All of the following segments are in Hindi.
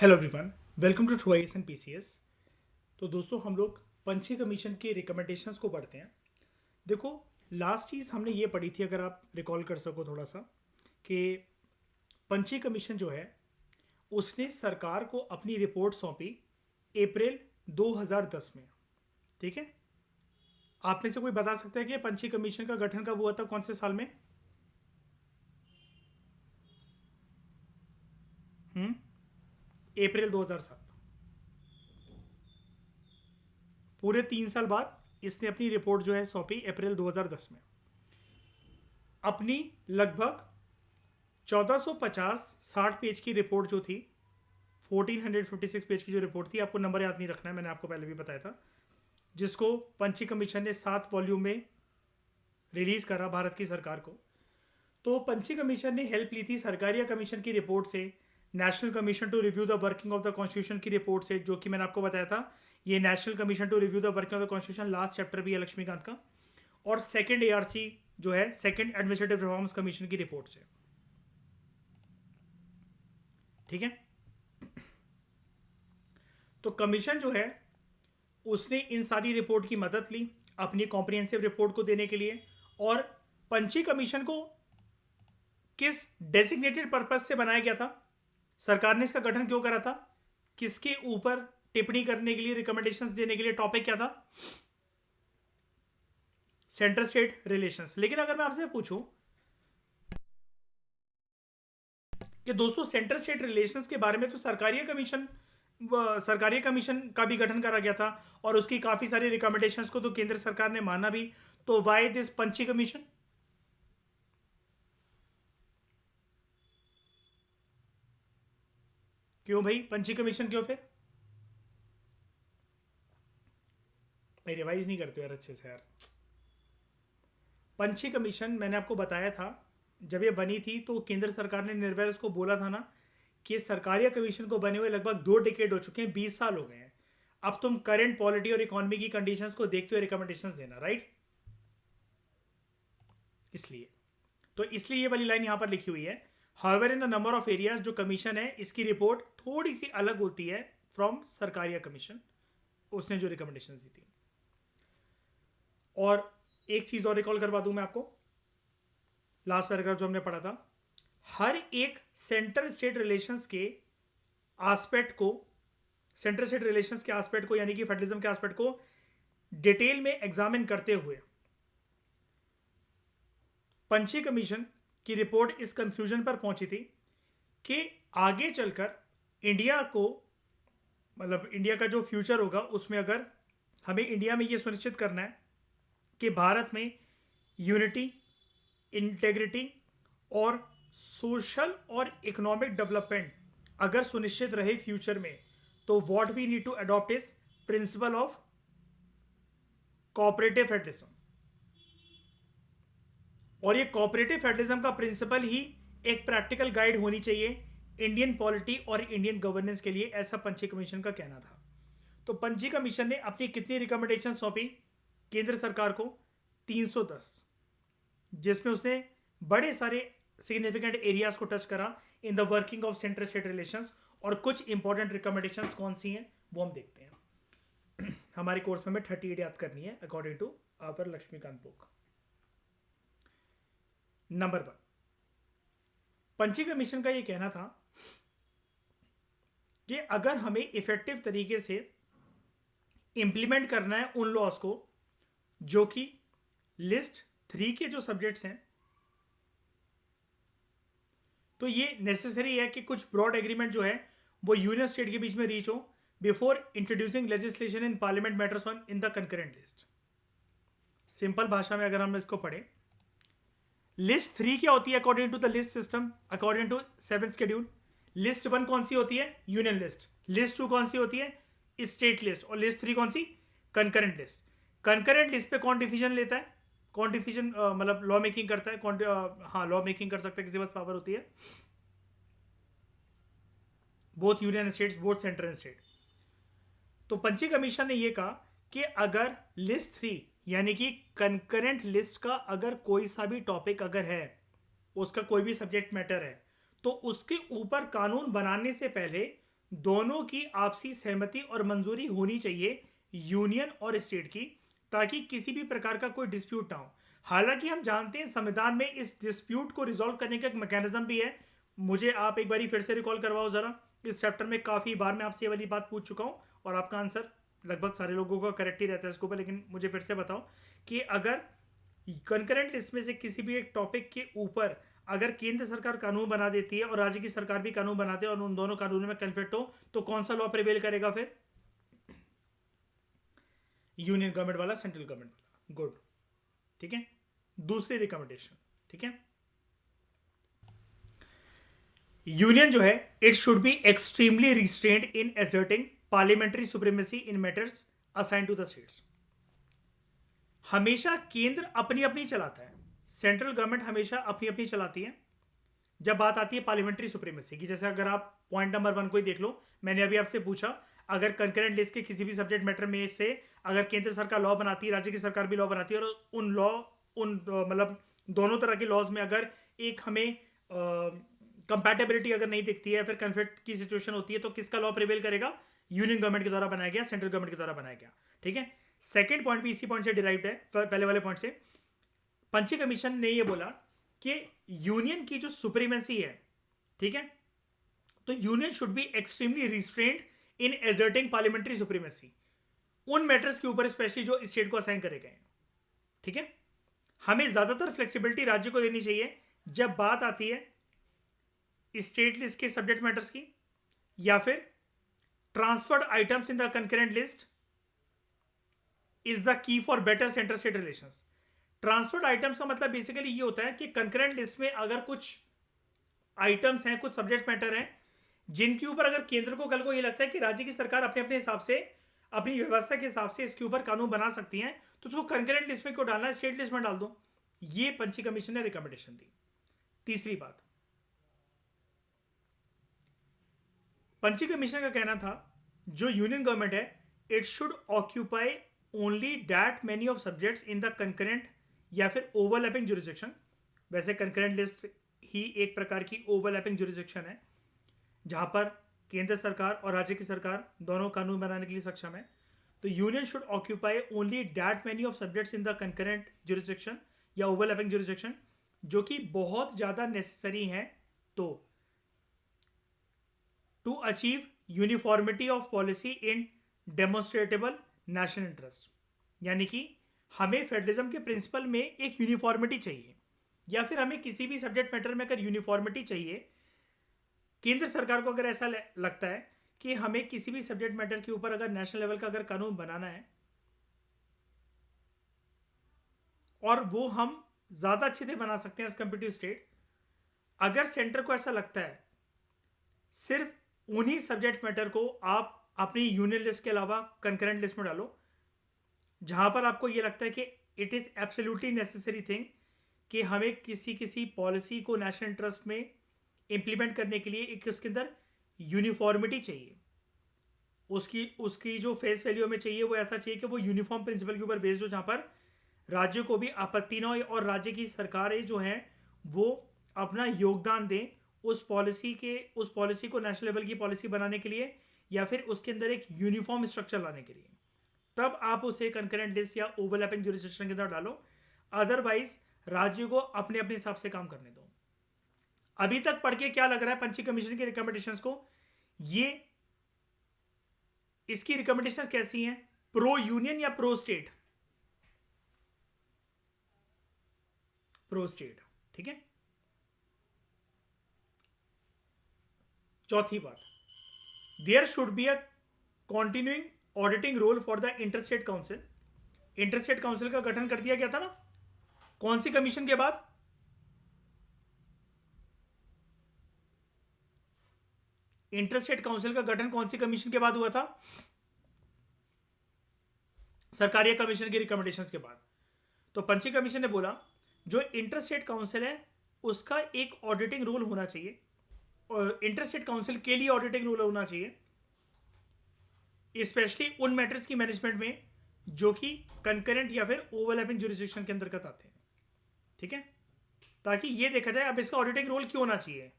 Hello everyone, welcome to True IAS and PCS. तो दोस्तों, हम लोग पंछी कमीशन के रिकमेंडेशंस को पढ़ते हैं। देखो, लास्ट चीज़ हमने ये पढ़ी थी, अगर आप रिकॉल कर सको थोड़ा सा, कि पंछी कमीशन जो है उसने सरकार को अपनी रिपोर्ट सौंपी अप्रैल 2010 में। ठीक है, आप में से कोई बता सकता है कि पंछी कमीशन का गठन कब हुआ था, कौन से साल में? अप्रैल 2007। पूरे 3 साल बाद इसने अपनी रिपोर्ट जो है सौंपी अप्रैल 2010 में। अपनी लगभग 1450-60 पेज की रिपोर्ट जो थी, 1456 पेज की जो रिपोर्ट थी, आपको नंबर याद नहीं रखना है, मैंने आपको पहले भी बताया था, जिसको पंछी कमीशन ने 7 वॉल्यूम में रिलीज करा भारत की सरकार को। तो पंछी कमीशन ने हेल्प ली थी सरकारिया कमीशन की रिपोर्ट से, national commission to review the working of the constitution की रिपोर्ट से, जो कि मैंने आपको बताया था, ये national commission to review the working of the constitution last chapter भी है लक्ष्मीकांत का, और सेकंड एआरसी जो है सेकंड एडमिनिस्ट्रेटिव रिफॉर्म्स कमीशन की रिपोर्ट से। ठीक है, तो कमीशन जो है उसने इन सारी रिपोर्ट की मदद ली अपनी कॉम्प्रिहेंसिव रिपोर्ट को देने के लिए। और पंछी कमीशन को किस डेसिग्नेटेड पर्पस से बनाया गया था, सरकार ने इसका गठन क्यों करा था, किसके ऊपर टिप्पणी करने के लिए, रिकमेंडेशंस देने के लिए, टॉपिक क्या था? Centre state relations. लेकिन अगर मैं आपसे पूछूं कि दोस्तों सेंटर स्टेट रिलेशंस के बारे में, तो सरकारी कमीशन का भी गठन करा गया था और उसकी काफी सारी रिकमेंडेशंस को तो केंद्र सरकार ने माना भी। तो वाई दिस पंछी कमीशन? क्यों भाई, पंछी कमीशन क्यों? फिर भाई रिवाइज नहीं करते यार अच्छे से यार। पंछी कमीशन मैंने आपको बताया था, जब ये बनी थी तो केंद्र सरकार ने निर्भया को बोला था ना कि सरकारिया कमीशन को बने हुए लगभग 2 डिकेड हो चुके हैं, 20 साल हो गए हैं, अब तुम करंट पॉलिटी और इकोनॉमी की कंडीशंस को देखते हुए रिकमेंडेशंस देना, राइट? इसलिए इसलिए ये वाली लाइन यहां पर लिखी हुई है। However in the number of areas, जो कमीशन है इसकी रिपोर्ट थोड़ी सी अलग होती है फ्रॉम सरकारिया कमीशन, उसने जो रिकमेंडेशंस दी थी। और एक चीज और रिकॉल करवा दूं मैं आपको, लास्ट पैराग्राफ जो हमने पढ़ा था, हर एक सेंटर स्टेट रिलेशंस के एस्पेक्ट को, सेंटर स्टेट रिलेशंस के एस्पेक्ट को, यानी कि फेडरलिज्म के एस्पेक्ट को डिटेल में एग्जामिन करते हुए पंछी कमीशन की रिपोर्ट इस कंक्लूजन पर पहुंची थी कि आगे चलकर इंडिया को, मतलब इंडिया का जो फ्यूचर होगा उसमें, अगर हमें इंडिया में ये सुनिश्चित करना है कि भारत में यूनिटी, इंटेग्रिटी और सोशल और इकोनॉमिक डेवलपमेंट अगर सुनिश्चित रहे फ्यूचर में, तो what we need to adopt is principle of cooperative federalism. और ये कोऑपरेटिव फेडरलिज्म का प्रिंसिपल ही एक प्रैक्टिकल गाइड होनी चाहिए इंडियन पॉलिटी और इंडियन गवर्नेंस के लिए, ऐसा पंछी कमीशन का कहना था। तो पंछी कमीशन ने अपनी कितनी रिकमेंडेशन सौंपी केंद्र सरकार को? 310, जिसमें उसने बड़े सारे सिग्निफिकेंट एरियाज को टच करा in the working of centre state relations. और कुछ इंपॉर्टेंट रिकमेंडेशंस कौन सी हैं वो हम देखते हैं। हमारे कोर्स में हमें 38 याद करनी है according to our Laxmikanth book. Number 1, Punchhi commission का ये कहना था कि अगर हमें इफेक्टिव तरीके से इंप्लीमेंट करना है उन लॉज को जो कि लिस्ट 3 के जो सब्जेक्ट्स हैं, तो ये नेसेसरी है कि कुछ ब्रॉड एग्रीमेंट जो है वो यूनियन स्टेट के बीच में रीच हो before introducing legislation in parliament matters on in the concurrent list. Simple भाषा में अगर हम इसको पढ़ें, लिस्ट 3 क्या होती है according to the list system, according to 7th schedule? List 1 कौन सी होती है? Union list. लिस्ट 2 कौन सी होती है? State list. और लिस्ट 3 कौन सी? Concurrent list. कंकरेंट लिस्ट पे कौन डिसीजन लेता है? कौन डिसीजन मतलब लॉ मेकिंग करता है? कौन हाँ लॉ मेकिंग कर सकता है, किसी पास पावर होती है? Both union states, both centre and state. तो पंछी कमीशन ने यह कहा कि अगर लिस्ट 3 यानी कि कंकरेंट लिस्ट का अगर कोई सा भी टॉपिक अगर है, उसका कोई भी सब्जेक्ट मैटर है, तो उसके ऊपर कानून बनाने से पहले दोनों की आपसी सहमति और मंजूरी होनी चाहिए, यूनियन और स्टेट की, ताकि किसी भी प्रकार का कोई डिस्प्यूट ना हो। हालांकि हम जानते हैं संविधान में इस डिस्प्यूट को रिजॉल्व करने का एक मैकेनिज्म भी है। मुझे आप एक बारी फिर से रिकॉल करवाओ जरा। इस चैप्टर में काफ़ी बार मैं आपसे ये वाली बात पूछ चुका हूँ और आपका आंसर लगभग सारे लोगों का करेक्ट ही रहता है इसके ऊपर, लेकिन मुझे फिर से बताओ कि अगर कंकरेंट लिस्ट में से किसी भी एक टॉपिक के ऊपर अगर केंद्र सरकार कानून बना देती है और राज्य की सरकार भी कानून बनाते हैं और उन दोनों कानूनों में कन्फ्लिक्ट हो, तो कौन सा लॉ प्रिवेल करेगा फिर? यूनियन गवर्नमेंट वाला, सेंट्रल गवर्नमेंट वाला। गुड, ठीक है। दूसरी रिकमेंडेशन, ठीक है, यूनियन जो है it should be extremely restrained in asserting parliamentary supremacy in matters assign to the states. हमेशा केंद्र अपनी अपनी चलाता है, सेंट्रल गवर्नमेंट हमेशा अपनी अपनी चलाती है जब बात आती है पार्लियामेंट्री सुप्रीमेसी की। जैसे अगर आप पॉइंट नंबर 1 को ही देख लो, मैंने अभी आपसे पूछा अगर कंकरेंट लिस्ट के किसी भी सब्जेक्ट मैटर में से अगर केंद्र सरकार लॉ बनाती है, राज्य की सरकार भी लॉ बनाती है, और उन लॉ मतलब दोनों तरह के लॉज में अगर एक हमें कंपैटिबिलिटी अगर नहीं दिखती है, फिर कन्फ्लिक्ट की सिचुएशन होती है, तो किसका लॉ प्रिवेल करेगा? यूनियन गवर्नमेंट के द्वारा बनाया गया, सेंट्रल गवर्नमेंट के द्वारा बनाया गया, ठीक है। सेकेंड पॉइंट भी इसी पॉइंट से डिराइव्ड है, पहले वाले पॉइंट से। पंची कमीशन ने यह बोला कि यूनियन की जो सुप्रीमेसी है, ठीक है, तो union should be extremely restrained in asserting parliamentary supremacy उन मैटर्स के ऊपर, स्पेशली जो स्टेट को असाइन करे गए, ठीक है। हमें ज्यादातर फ्लेक्सिबिलिटी राज्य को देनी चाहिए जब बात आती है स्टेट लिस्ट के सब्जेक्ट मैटर्स की, या फिर transferred items in the concurrent list is the key for better centre state relations. Transferred items का मतलब बेसिकली ये होता है कि कंकरेंट लिस्ट में अगर कुछ आइटम्स हैं, कुछ सब्जेक्ट मैटर हैं जिनके ऊपर अगर केंद्र को कल को ये लगता है कि राज्य की सरकार अपने अपने हिसाब से, अपनी व्यवस्था के हिसाब से इसके ऊपर कानून बना सकती है, तो उसको कंकरेंट लिस्ट में क्यों डालना है, स्टेट लिस्ट में डाल दो। ये पंची कमीशन ने रिकमेंडेशन दी। तीसरी बात, पंची कमीशन का कहना था जो यूनियन गवर्नमेंट है it should occupy only that many of subjects in the concurrent या फिर ओवरलैपिंग जुरिसडिक्शन। वैसे कंकरेंट लिस्ट ही एक प्रकार की ओवरलैपिंग जुरिसडिक्शन है जहां पर केंद्र सरकार और राज्य की सरकार दोनों कानून बनाने के लिए सक्षम है। तो union should occupy only that many of subjects in the concurrent jurisdiction या ओवरलैपिंग जुरिसडिक्शन जो कि बहुत ज़्यादा नेसेसरी हैं तो to achieve uniformity of policy in demonstrable national interest. यानी कि हमें फेडरलिज्म के प्रिंसिपल में एक यूनिफॉर्मिटी चाहिए, या फिर हमें किसी भी सब्जेक्ट मैटर में अगर यूनिफॉर्मिटी चाहिए, केंद्र सरकार को अगर ऐसा लगता है कि हमें किसी भी सब्जेक्ट मैटर के ऊपर अगर नेशनल लेवल का अगर कानून बनाना है और वो हम ज़्यादा अच्छे से बना सकते हैं एज कम्पेयर टू स्टेट, अगर सेंटर को ऐसा लगता है सिर्फ उन्हीं सब्जेक्ट मैटर को आप अपनी यूनियन लिस्ट के अलावा कंकरेंट लिस्ट में डालो, जहां पर आपको यह लगता है कि it is absolutely necessary thing कि हमें किसी पॉलिसी को नेशनल इंटरेस्ट में इम्प्लीमेंट करने के लिए एक उसके अंदर यूनिफॉर्मिटी चाहिए, उसकी जो फेस वैल्यू में चाहिए वो ऐसा चाहिए कि वो यूनिफॉर्म प्रिंसिपल के ऊपर बेस्ड हो, जहाँ पर राज्य को भी आपत्ति न हो और राज्य की सरकारें जो हैं वो अपना योगदान दें उस पॉलिसी को नेशनल लेवल की पॉलिसी बनाने के लिए, या फिर उसके अंदर एक यूनिफॉर्म स्ट्रक्चर लाने के लिए। तब आप उसे कंकरेंट लिस्ट या ओवरलैपिंग जुरिसडिक्शन के अंदर डालो, अदरवाइज राज्य को अपने अपने हिसाब से काम करने दो। अभी तक पढ़ के क्या लग रहा है पंची कमीशन की रिकमेंडेशंस को? ये इसकी रिकमेंडेशंस कैसी हैं? प्रो यूनियन या प्रो स्टेट? प्रो स्टेट, ठीक है। चौथी बात, there should be a continuing auditing role for the interstate council. Interstate council का गठन कर दिया गया था ना, कौन सी कमीशन के बाद? इंटरस्टेट काउंसिल का गठन कौन सी कमीशन के बाद हुआ था? सरकारिया कमीशन की रिकमेंडेशंस के बाद। तो पंची कमीशन ने बोला जो इंटरस्टेट काउंसिल है उसका एक ऑडिटिंग रोल होना चाहिए, और इंटरस्टेट काउंसिल के लिए ऑडिटिंग रोल होना चाहिए स्पेशली उन मैटर्स की मैनेजमेंट में जो कि कंकरेंट या फिर ओवरलैपिंग जुरिसडिक्शन के अंतर्गत आते हैं, ठीक है। ताकि ये देखा जाए अब इसका ऑडिटिंग रोल क्यों होना चाहिए,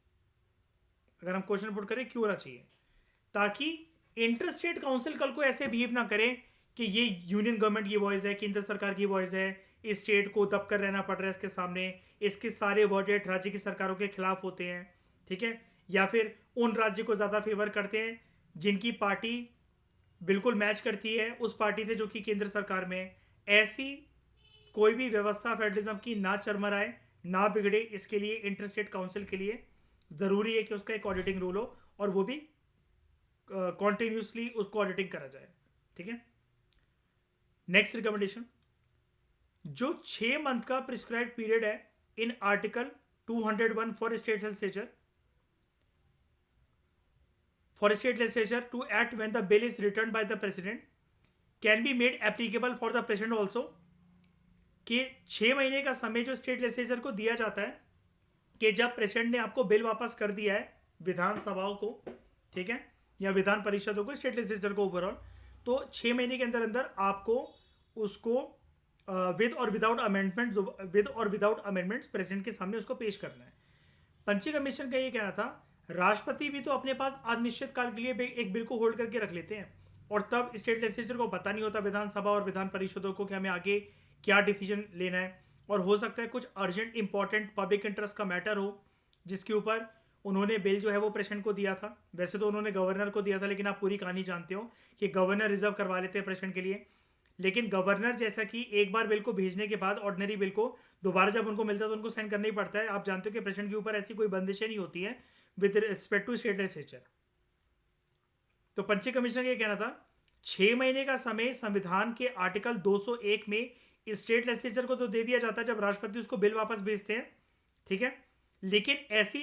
अगर हम क्वेश्चन पुट करें क्यों होना चाहिए, ताकि इंटर स्टेट काउंसिल कल को ऐसे बिहेव ना करे कि ये यूनियन गवर्नमेंट की वॉइस है, केंद्र सरकार की वॉइस है, इस स्टेट को दब कर रहना पड़ रहा है इसके सामने, इसके सारे वर्डिट राज्य की सरकारों के खिलाफ होते हैं, ठीक है, या फिर उन राज्य को ज़्यादा फेवर करते हैं जिनकी पार्टी बिल्कुल मैच करती है उस पार्टी से जो कि केंद्र सरकार में। ऐसी कोई भी व्यवस्था फेडरलिज्म की ना चरमराए, ना बिगड़े, इसके लिए इंटर स्टेट काउंसिल के लिए ज़रूरी है कि उसका एक ऑडिटिंग रोल हो और वो भी कॉन्टिन्यूसली उसको ऑडिटिंग करा जाए, ठीक है। नेक्स्ट रिकमेंडेशन, जो 6 मंथ का प्रिस्क्राइब पीरियड है in article 201 for state legislature to act when the bill is returned by the president can be made applicable for the president also, कि 6 महीने का समय जो स्टेट लेजिस्लेचर को दिया जाता है कि जब प्रेसिडेंट ने आपको बिल वापस कर दिया है विधानसभाओं को, ठीक है, या विधान परिषदों को, स्टेट लेजिस्लेचर को ओवरऑल, तो 6 महीने के अंदर अंदर आपको उसको विद और विदाउट अमेंडमेंट्स प्रेसिडेंट के सामने उसको पेश करना है। पंची कमीशन का ये कहना था राष्ट्रपति भी तो अपने पास अनिश्चित काल के लिए एक बिल को होल्ड करके रख लेते हैं और तब स्टेट लेजिस्लेचर को पता नहीं होता विधानसभा और विधान परिषदों को कि हमें आगे क्या डिसीजन लेना है, और हो सकता है कुछ अर्जेंट इंपॉर्टेंट पब्लिक इंटरेस्ट का मैटर हो जिसके ऊपर उन्होंने बिल जो है वो प्रेसिडेंट को दिया था। वैसे तो उन्होंने गवर्नर को दिया था, लेकिन आप पूरी कहानी जानते हो कि गवर्नर रिजर्व करवा लेते हैं प्रेसिडेंट के लिए, लेकिन गवर्नर जैसा कि एक बार बिल को भेजने के बाद ऑर्डिनरी बिल को दोबारा जब उनको मिलता है तो उनको साइन करना ही पड़ता है। आप जानते हो कि प्रेसिडेंट के ऊपर ऐसी कोई बंदिशें नहीं होती हैं with respect to state legislature. तो पंची कमीशन का ये कहना था 6 महीने का समय संविधान के आर्टिकल 201 में स्टेट लेजिस्लेचर को तो दे दिया जाता है जब राष्ट्रपति उसको बिल वापस भेजते हैं, ठीक है, लेकिन ऐसी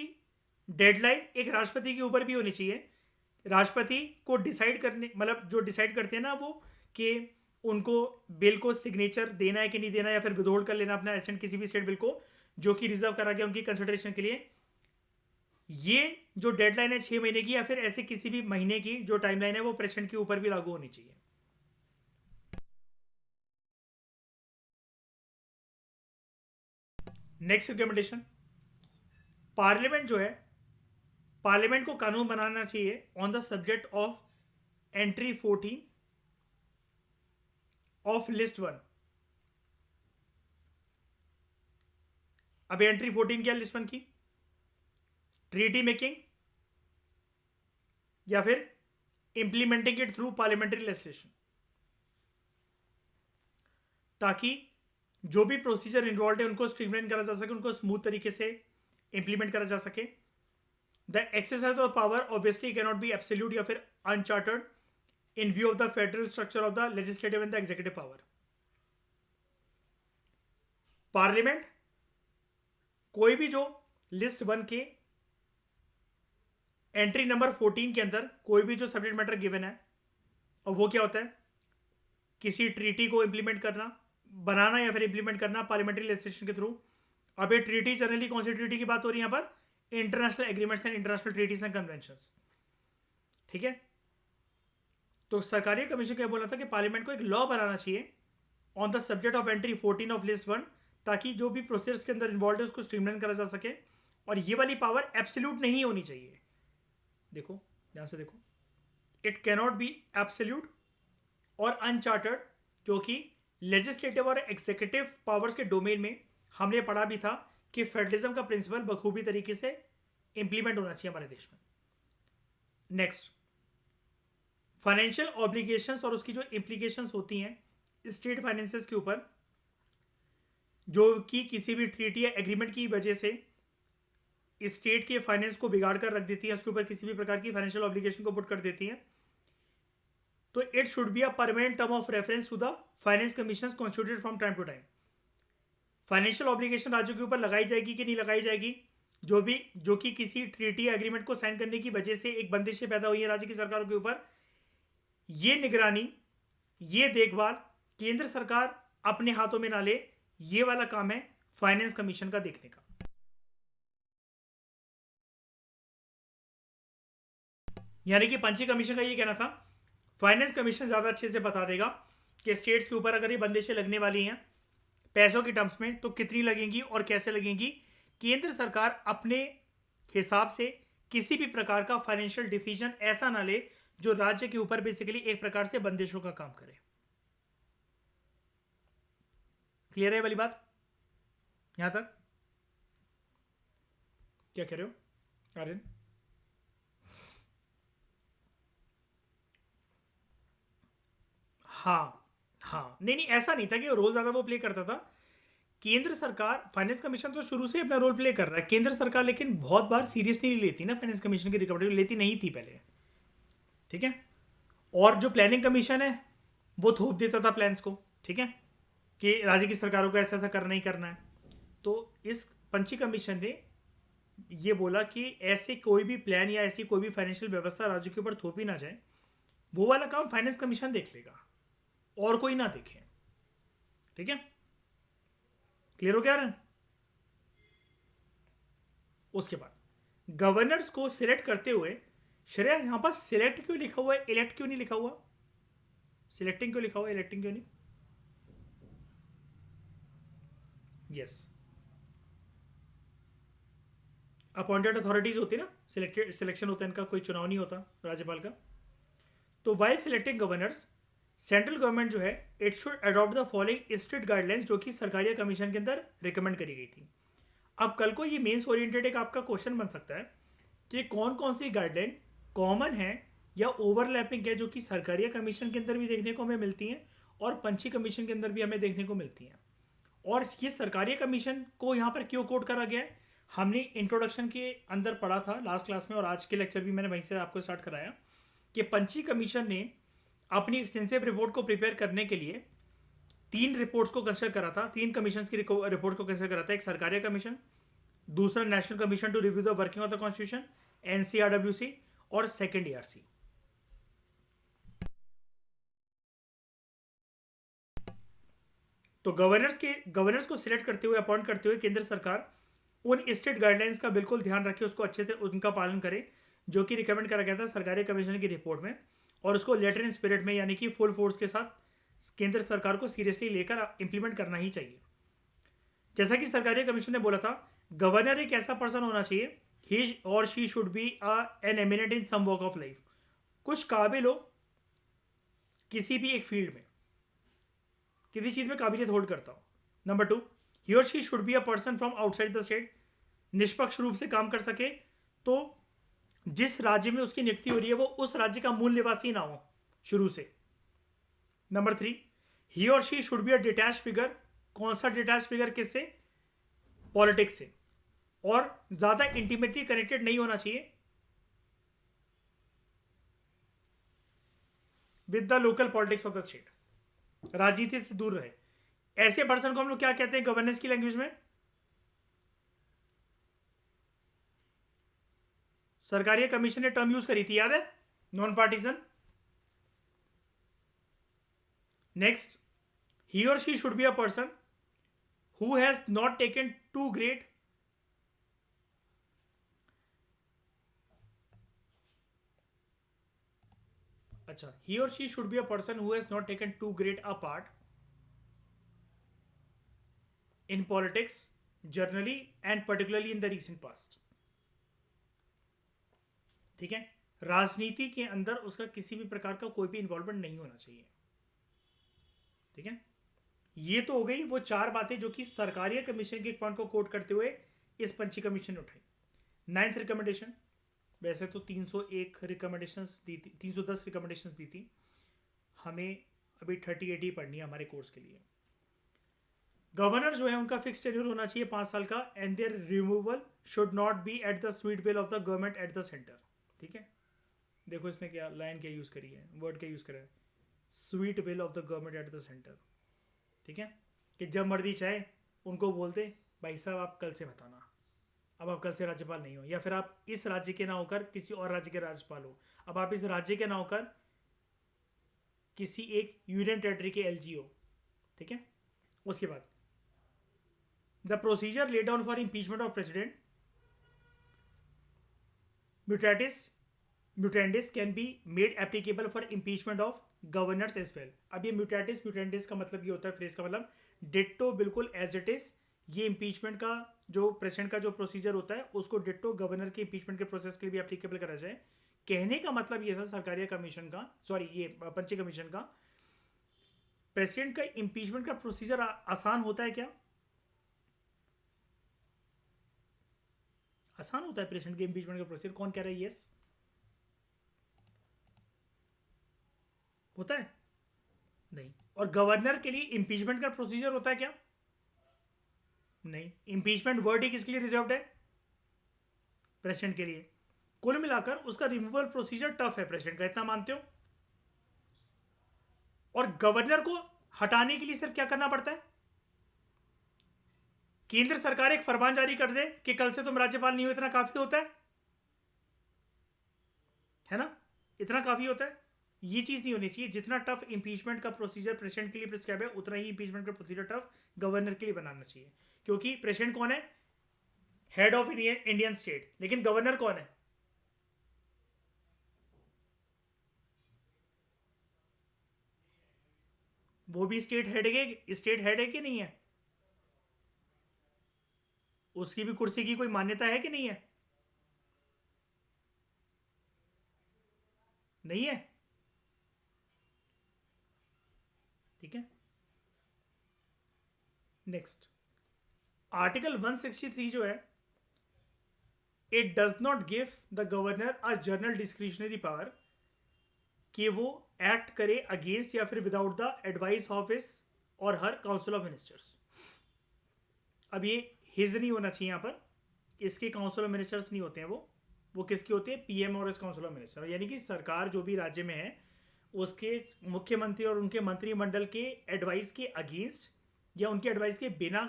डेडलाइन एक राष्ट्रपति के ऊपर भी होनी चाहिए। राष्ट्रपति को डिसाइड करने, मतलब जो डिसाइड करते हैं ना वो, कि उनको बिल को सिग्नेचर देना है कि नहीं देना, या फिर विदहोल्ड कर लेना अपना एसेंट किसी भी स्टेट बिल को जो कि रिजर्व करा गया उनकी कंसिडरेशन के लिए। ये जो डेडलाइन है 6 महीने की या फिर ऐसे किसी भी महीने की जो टाइमलाइन है वो प्रेसिडेंट के ऊपर भी लागू होनी चाहिए। नेक्स्ट रिकमेंडेशन, पार्लियामेंट जो है, पार्लियामेंट को कानून बनाना चाहिए on the subject of entry 14 of list 1। अब एंट्री 14 क्या लिस्ट 1 की? ट्रीटी मेकिंग या फिर implementing it through parliamentary legislation, ताकि जो भी प्रोसीजर इन्वॉल्व है उनको स्ट्रीमलाइन करा जा सके, उनको स्मूथ तरीके से इंप्लीमेंट करा जा सके। The exercise of power obviously cannot be absolute या फिर Uncharted in view of the federal structure of the legislative and the executive power. Parliament कोई भी जो लिस्ट 1 के एंट्री नंबर 14 के अंदर कोई भी जो सब्जेक्ट मैटर गिवन है, और वो क्या होता है, किसी ट्रीटी को इंप्लीमेंट करना, बनाना या फिर इंप्लीमेंट करना पार्लियामेंट्री लेजिस्लेशन के थ्रू। अब ये ट्रीटी जनरली कौन सी ट्रीटी की बात हो रही है यहाँ पर? International agreements and international treaties and conventions, ठीक है। तो सरकारी कमीशन क्या बोला था कि पार्लियामेंट को एक लॉ बनाना चाहिए on the subject of entry 14 of list 1, ताकि जो भी प्रोसेस के अंदर इन्वॉल्व है उसको स्ट्रीमलाइन करा जा सके, और ये वाली पावर एब्सोल्यूट नहीं होनी चाहिए। देखो ध्यान से देखो, इट कैनॉट बी एब्सोल्यूट और अनचार्टर्ड, क्योंकि लेजिस्लेटिव और एग्जीक्यूटिव पावर्स के डोमेन में हमने पढ़ा भी था कि फेडरलिज्म का प्रिंसिपल बखूबी तरीके से इंप्लीमेंट होना चाहिए हमारे देश में। नेक्स्ट, फाइनेंशियल ऑब्लिगेशंस और उसकी जो इम्प्लीकेशंस होती हैं स्टेट फाइनेंसेस के ऊपर, जो कि किसी भी ट्रीटी या एग्रीमेंट की वजह से स्टेट के फाइनेंस को बिगाड़ कर रख देती है, उसके ऊपर किसी भी प्रकार की फाइनेंशियल ऑब्लिगेशन को पुट कर देती है, तो it should be a permanent term of reference to the finance commission constituted from time to time. Financial obligation राज्यों के ऊपर लगाई जाएगी कि नहीं लगाई जाएगी, जो कि किसी ट्रीटी या एग्रीमेंट को साइन करने की वजह से एक बंदिशें पैदा हुई है राज्य की सरकारों के ऊपर, ये निगरानी, ये देखभाल केंद्र सरकार अपने हाथों में ना ले, ये वाला काम है फाइनेंस कमीशन का देखने का। यानी कि पंची कमीशन का ये कहना था फाइनेंस कमीशन ज्यादा अच्छे से बता देगा कि स्टेट्स के ऊपर अगर ये बंदिशें लगने वाली हैं पैसों की टर्म्स में तो कितनी लगेंगी और कैसे लगेंगी। केंद्र सरकार अपने हिसाब से किसी भी प्रकार का फाइनेंशियल डिसीजन ऐसा ना ले जो राज्य के ऊपर बेसिकली एक प्रकार से बंदिशों का काम करे। क्लियर है वाली बात यहां तक? क्या कह रहे हो आर्यन? हाँ हाँ, नहीं नहीं, ऐसा नहीं था कि रोल ज्यादा वो प्ले करता था। केंद्र सरकार, फाइनेंस कमीशन तो शुरू से अपना रोल प्ले कर रहा है केंद्र सरकार, लेकिन बहुत बार सीरियसली नहीं लेती ना फाइनेंस कमीशन की रिकमेंडेशन, लेती नहीं थी पहले। ठीक है। और जो प्लानिंग कमीशन है वो थोप देता था प्लान्स को। ठीक है, कि राज्य की सरकारों को ऐसा ऐसा करना ही करना है। तो इस पंची कमीशन ने ये बोला कि ऐसे कोई भी प्लान या ऐसी कोई भी फाइनेंशियल व्यवस्था राज्य के ऊपर थोपी ना जाए, वो वाला काम फाइनेंस कमीशन देख लेगा और कोई ना देखे। ठीक है, क्लियर हो क्या रहा? उसके बाद गवर्नर्स को सिलेक्ट करते हुए, श्रेया यहां पर सिलेक्ट क्यों लिखा हुआ है, इलेक्ट क्यों नहीं लिखा हुआ? सिलेक्टिंग क्यों लिखा हुआ है, इलेक्टिंग क्यों नहीं? यस, अपॉइंटेड अथॉरिटीज होती है ना, सिलेक्शन होता है इनका, कोई चुनाव नहीं होता राज्यपाल का। तो while selecting governors, central government जो है it should adopt the following strict guidelines, जो कि सरकारी कमीशन के अंदर रिकमेंड करी गई थी। अब कल को ये मेंस ओरिएंटेड एक आपका क्वेश्चन बन सकता है कि कौन कौन सी गाइडलाइन कॉमन है या ओवरलैपिंग है, जो कि सरकारी कमीशन के अंदर भी देखने को हमें मिलती हैं और पंची कमीशन के अंदर भी हमें देखने को मिलती हैं। और ये सरकारी कमीशन को यहाँ पर क्यों कोट करा गया है, हमने इंट्रोडक्शन के अंदर पढ़ा था लास्ट क्लास में, और आज के लेक्चर भी मैंने वहीं से आपको स्टार्ट कराया कि पंची कमीशन ने अपनी एक्सटेंसिव रिपोर्ट को प्रिपेयर करने के लिए 3 रिपोर्ट्स को कंसिडर करा था, 3 कमीशन की रिपोर्ट को कंसिडर करा था। एक सरकारी कमीशन, दूसरा national commission to review the working of the constitution NCRWC, और सेकेंड एआरसी। तो गवर्नर्स को सिलेक्ट करते हुए, अपॉइंट करते हुए केंद्र सरकार उन स्टेट गाइडलाइंस का बिल्कुल ध्यान रखे, उसको अच्छे से उनका पालन करे, जो कि रिकमेंड करा गया था सरकारी कमीशन की रिपोर्ट में, और उसको लेटर इन स्पिरिट में यानी कि फुल फोर्स के साथ केंद्र सरकार को सीरियसली लेकर इंप्लीमेंट करना ही चाहिए। जैसा कि सरकारी कमीशन ने बोला था, गवर्नर एक ऐसा पर्सन होना चाहिए, ही और she should be an eminent in some walk of life, कुछ काबिल हो किसी भी एक फील्ड में, किसी चीज में काबिलियत होल्ड करता हो। नंबर 2, ही और she should be a person from outside the state, निष्पक्ष रूप से काम कर सके, तो जिस राज्य में उसकी नियुक्ति हो रही है वो उस राज्य का मूल निवासी ना हो शुरू से। नंबर 3, ही और she should be a detach figure, कौन सा डिटैच फिगर, किससे? पॉलिटिक्स से, और ज्यादा इंटीमेटली कनेक्टेड नहीं होना चाहिए with the local politics of the state, राजनीति से दूर रहे। ऐसे पर्सन को हम लोग क्या कहते हैं गवर्नेंस की लैंग्वेज में? सरकारी कमीशन ने टर्म यूज करी थी, याद है? Non partisan. नेक्स्ट, ही और she should be a person who has not taken to great, अच्छा, ही और she should be a person who has not taken to great a part in politics generally and particularly in the recent past. ठीक है, राजनीति के अंदर उसका किसी भी प्रकार का कोई भी इन्वॉल्वमेंट नहीं होना चाहिए। ठीक है, ये तो हो गई वो 4 बातें जो कि सरकारी कमीशन के एक पॉइंट को कोट करते हुए इस पंची कमीशन ने उठाई। 9th रिकमेंडेशन, वैसे तो 301 रिकमेंडेशंस दी थी, 310 रिकमेंडेशंस दी थी, हमें अभी 30-80 पढ़नी है हमारे कोर्स के लिए। गवर्नर जो है उनका फिक्स टेन्योर होना चाहिए 5 साल का, and their removal should not be at the sweet will of the government at the centre. ठीक है, देखो इसने क्या लाइन क्या यूज करी है, वर्ड क्या यूज करा है, sweet will of the government at the centre. ठीक है, कि जब मर्जी चाहे उनको बोलते भाई साहब आप कल से बताना, अब आप कल से राज्यपाल नहीं हो, या फिर आप इस राज्य के ना होकर किसी और राज्य के राज्यपाल हो, अब आप इस राज्य के ना होकर किसी एक यूनियन टेरिटरी के एलजी हो। ठीक है, उसके बाद the procedure laid down for impeachment of president mutandis can be made applicable for impeachment of governors as well. अब ये म्यूटेंडिस का मतलब ये होता है, फ्रेज का मतलब डिट्टो बिल्कुल एज इट इज, ये इम्पीचमेंट का जो प्रेसिडेंट का जो प्रोसीजर होता है उसको डिट्टो गवर्नर के इम्पीचमेंट के प्रोसेस के लिए भी एप्लीकेबल करा जाए। कहने का मतलब ये था सरकारिया कमीशन का, सॉरी ये पंची कमीशन का, प्रेसिडेंट का इम्पीचमेंट का प्रोसीजर आसान होता है क्या? आसान होता है प्रेसिडेंट के इम्पीचमेंट का प्रोसीजर? कौन कह रहा है यस? होता है? नहीं। और गवर्नर के लिए इम्पीचमेंट का प्रोसीजर होता है क्या? नहीं। इम्पीचमेंट वर्ड ही किसके लिए रिजर्व्ड है? प्रेसिडेंट के लिए। कुल मिलाकर उसका रिमूवल प्रोसीजर टफ है प्रेसिडेंट का, इतना मानते हो? और गवर्नर को हटाने के लिए सिर्फ क्या करना पड़ता है? केंद्र सरकार एक फरमान जारी कर दे कि कल से तुम राज्यपाल नहीं हो, इतना काफी होता है ना? इतना काफी होता है। ये चीज नहीं होनी चाहिए। जितना टफ इंपीचमेंट का प्रोसीजर प्रेसिडेंट के लिए प्रिस्क्राइब है, उतना ही इंपीचमेंट का प्रोसीजर टफ गवर्नर के लिए बनाना चाहिए। क्योंकि प्रेसिडेंट कौन है? Head of Indian state. लेकिन गवर्नर कौन है? वो भी स्टेट हेड है कि नहीं है? उसकी भी कुर्सी की कोई मान्यता है कि नहीं है? नहीं है। ठीक है, नेक्स्ट आर्टिकल 163 जो है, it does not give the governor a general discretionary power कि वो एक्ट करे अगेंस्ट या फिर without the advice of his और हर काउंसिल ऑफ मिनिस्टर्स। अब ये हिज नहीं होना चाहिए यहाँ पर, इसके काउंसिल ऑफ मिनिस्टर्स नहीं होते हैं वो किसके होते हैं? पीएम और इस काउंसिल ऑफ मिनिस्टर, यानी कि सरकार जो भी राज्य में है उसके मुख्यमंत्री और उनके मंत्रिमंडल के एडवाइस के अगेंस्ट या उनके एडवाइस के बिना